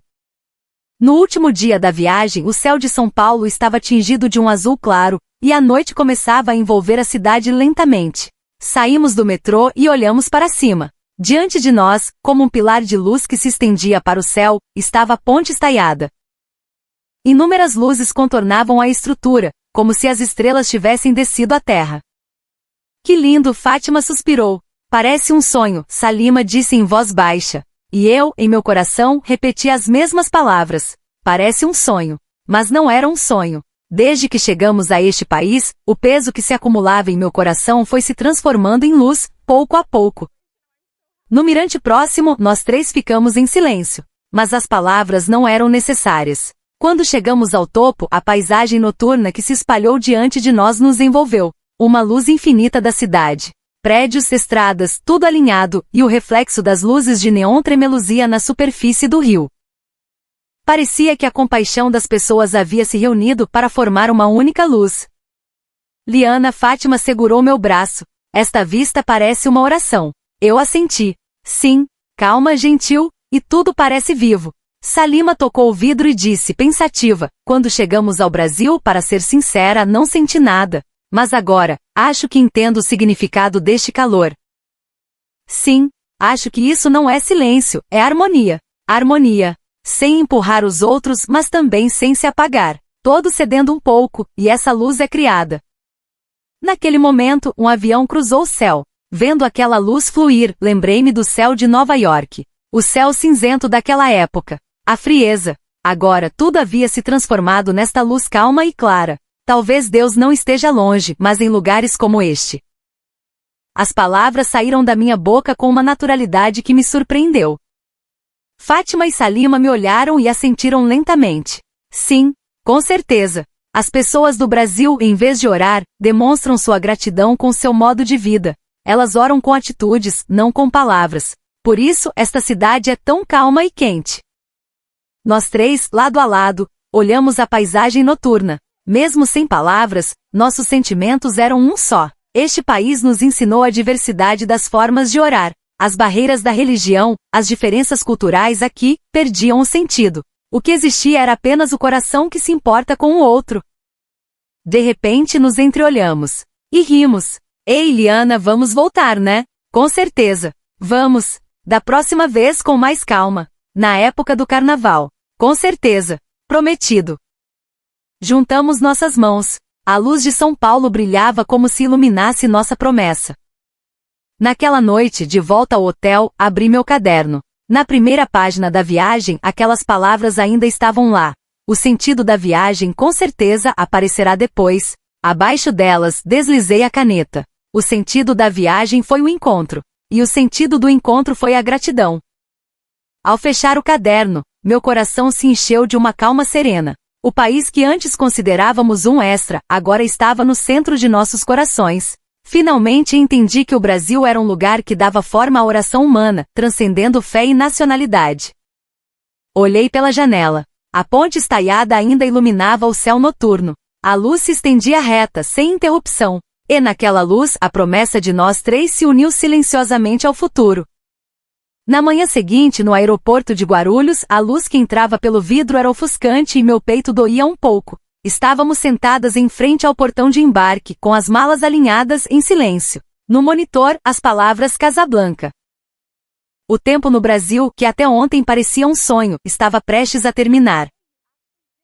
No último dia da viagem, o céu de São Paulo estava tingido de um azul claro, e a noite começava a envolver a cidade lentamente. Saímos do metrô e olhamos para cima. Diante de nós, como um pilar de luz que se estendia para o céu, estava a Ponte Estaiada. Inúmeras luzes contornavam a estrutura, como se as estrelas tivessem descido à terra. Que lindo, Fátima suspirou. Parece um sonho, Salima disse em voz baixa. E eu, em meu coração, repeti as mesmas palavras. Parece um sonho. Mas não era um sonho. Desde que chegamos a este país, o peso que se acumulava em meu coração foi se transformando em luz, pouco a pouco. No mirante próximo, nós três ficamos em silêncio. Mas as palavras não eram necessárias. Quando chegamos ao topo, a paisagem noturna que se espalhou diante de nós nos envolveu. Uma luz infinita da cidade. Prédios, estradas, tudo alinhado, e o reflexo das luzes de neon tremeluzia na superfície do rio. Parecia que a compaixão das pessoas havia se reunido para formar uma única luz. Liana, Fátima segurou meu braço. Esta vista parece uma oração. Eu assenti. Sim, calma, gentil, e tudo parece vivo. Salima tocou o vidro e disse, pensativa, quando chegamos ao Brasil, para ser sincera, não senti nada. Mas agora, acho que entendo o significado deste calor. Sim, acho que isso não é silêncio, é harmonia. Harmonia. Sem empurrar os outros, mas também sem se apagar. Todos cedendo um pouco, e essa luz é criada. Naquele momento, um avião cruzou o céu. Vendo aquela luz fluir, lembrei-me do céu de Nova York. O céu cinzento daquela época. A frieza. Agora tudo havia se transformado nesta luz calma e clara. Talvez Deus não esteja longe, mas em lugares como este. As palavras saíram da minha boca com uma naturalidade que me surpreendeu. Fátima e Salima me olharam e assentiram lentamente. Sim, com certeza. As pessoas do Brasil, em vez de orar, demonstram sua gratidão com seu modo de vida. Elas oram com atitudes, não com palavras. Por isso, esta cidade é tão calma e quente. Nós três, lado a lado, olhamos a paisagem noturna. Mesmo sem palavras, nossos sentimentos eram um só. Este país nos ensinou a diversidade das formas de orar. As barreiras da religião, as diferenças culturais aqui, perdiam o sentido. O que existia era apenas o coração que se importa com o outro. De repente nos entreolhamos. E rimos. Ei, Liana, vamos voltar, né? Com certeza. Vamos. Da próxima vez com mais calma. Na época do carnaval. Com certeza. Prometido. Juntamos nossas mãos. A luz de São Paulo brilhava como se iluminasse nossa promessa. Naquela noite, de volta ao hotel, abri meu caderno. Na primeira página da viagem, aquelas palavras ainda estavam lá. O sentido da viagem com certeza aparecerá depois. Abaixo delas, deslizei a caneta. O sentido da viagem foi o encontro. E o sentido do encontro foi a gratidão. Ao fechar o caderno, meu coração se encheu de uma calma serena. O país que antes considerávamos um extra, agora estava no centro de nossos corações. Finalmente entendi que o Brasil era um lugar que dava forma à oração humana, transcendendo fé e nacionalidade. Olhei pela janela. A ponte estaiada ainda iluminava o céu noturno. A luz se estendia reta, sem interrupção. E naquela luz, a promessa de nós três se uniu silenciosamente ao futuro. Na manhã seguinte, no aeroporto de Guarulhos, a luz que entrava pelo vidro era ofuscante e meu peito doía um pouco. Estávamos sentadas em frente ao portão de embarque, com as malas alinhadas, em silêncio. No monitor, as palavras Casablanca. O tempo no Brasil, que até ontem parecia um sonho, estava prestes a terminar.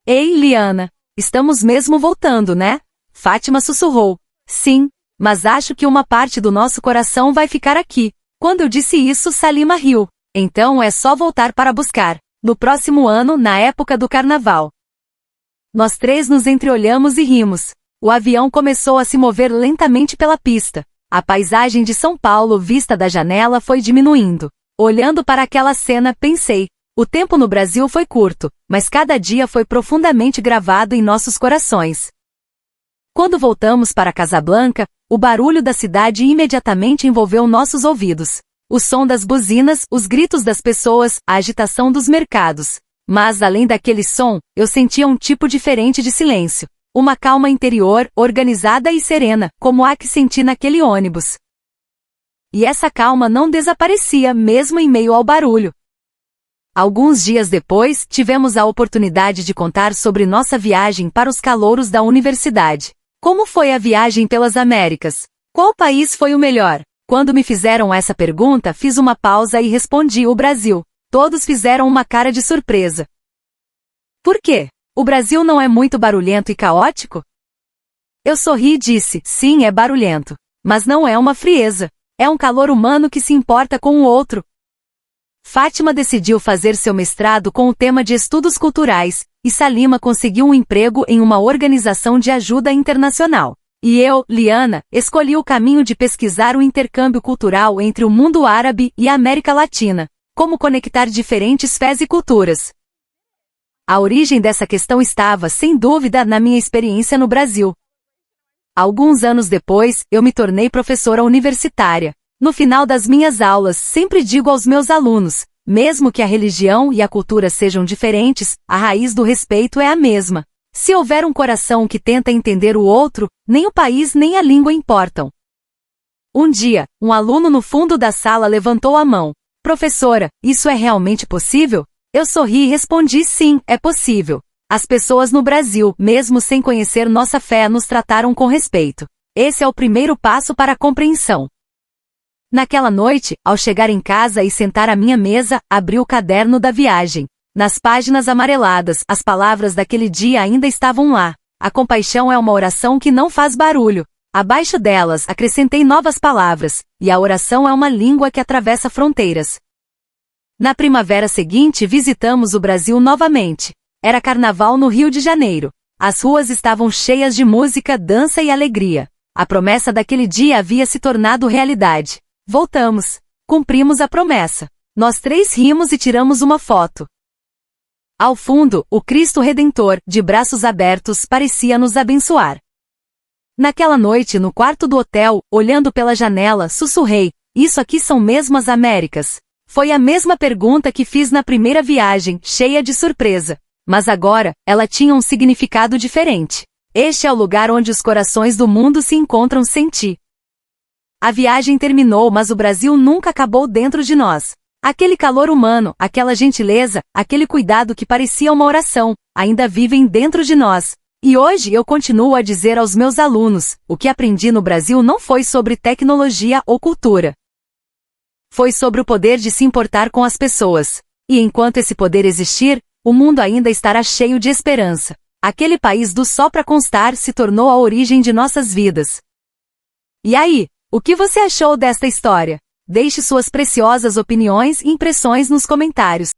Ei, Liana, estamos mesmo voltando, né? Fátima sussurrou. Sim, mas acho que uma parte do nosso coração vai ficar aqui. Quando eu disse isso, Salima riu. Então é só voltar para buscar. No próximo ano, na época do carnaval. Nós três nos entreolhamos e rimos. O avião começou a se mover lentamente pela pista. A paisagem de São Paulo vista da janela foi diminuindo. Olhando para aquela cena, pensei. O tempo no Brasil foi curto, mas cada dia foi profundamente gravado em nossos corações. Quando voltamos para Casablanca, o barulho da cidade imediatamente envolveu nossos ouvidos. O som das buzinas, os gritos das pessoas, a agitação dos mercados. Mas além daquele som, eu sentia um tipo diferente de silêncio. Uma calma interior, organizada e serena, como a que senti naquele ônibus. E essa calma não desaparecia mesmo em meio ao barulho. Alguns dias depois, tivemos a oportunidade de contar sobre nossa viagem para os calouros da universidade. Como foi a viagem pelas Américas? Qual país foi o melhor? Quando me fizeram essa pergunta, fiz uma pausa e respondi: o Brasil. Todos fizeram uma cara de surpresa. Por quê? O Brasil não é muito barulhento e caótico? Eu sorri e disse, sim, é barulhento. Mas não é uma frieza. É um calor humano que se importa com o outro. Fátima decidiu fazer seu mestrado com o tema de estudos culturais, e Salima conseguiu um emprego em uma organização de ajuda internacional. E eu, Liana, escolhi o caminho de pesquisar o intercâmbio cultural entre o mundo árabe e a América Latina. Como conectar diferentes fés e culturas. A origem dessa questão estava, sem dúvida, na minha experiência no Brasil. Alguns anos depois, eu me tornei professora universitária. No final das minhas aulas, sempre digo aos meus alunos, mesmo que a religião e a cultura sejam diferentes, a raiz do respeito é a mesma. Se houver um coração que tenta entender o outro, nem o país nem a língua importam. Um dia, um aluno no fundo da sala levantou a mão. Professora, isso é realmente possível? Eu sorri e respondi sim, é possível. As pessoas no Brasil, mesmo sem conhecer nossa fé, nos trataram com respeito. Esse é o primeiro passo para a compreensão. Naquela noite, ao chegar em casa e sentar à minha mesa, abri o caderno da viagem. Nas páginas amareladas, as palavras daquele dia ainda estavam lá. A compaixão é uma oração que não faz barulho. Abaixo delas, acrescentei novas palavras, e a oração é uma língua que atravessa fronteiras. Na primavera seguinte, visitamos o Brasil novamente. Era carnaval no Rio de Janeiro. As ruas estavam cheias de música, dança e alegria. A promessa daquele dia havia se tornado realidade. Voltamos. Cumprimos a promessa. Nós três rimos e tiramos uma foto. Ao fundo, o Cristo Redentor, de braços abertos, parecia nos abençoar. Naquela noite, no quarto do hotel, olhando pela janela, sussurrei, isso aqui são mesmo as Américas? Foi a mesma pergunta que fiz na primeira viagem, cheia de surpresa. Mas agora, ela tinha um significado diferente. Este é o lugar onde os corações do mundo se encontram sem ti. A viagem terminou, mas o Brasil nunca acabou dentro de nós. Aquele calor humano, aquela gentileza, aquele cuidado que parecia uma oração, ainda vivem dentro de nós. E hoje eu continuo a dizer aos meus alunos, o que aprendi no Brasil não foi sobre tecnologia ou cultura. Foi sobre o poder de se importar com as pessoas. E enquanto esse poder existir, o mundo ainda estará cheio de esperança. Aquele país do só pra constar se tornou a origem de nossas vidas. E aí, o que você achou desta história? Deixe suas preciosas opiniões e impressões nos comentários.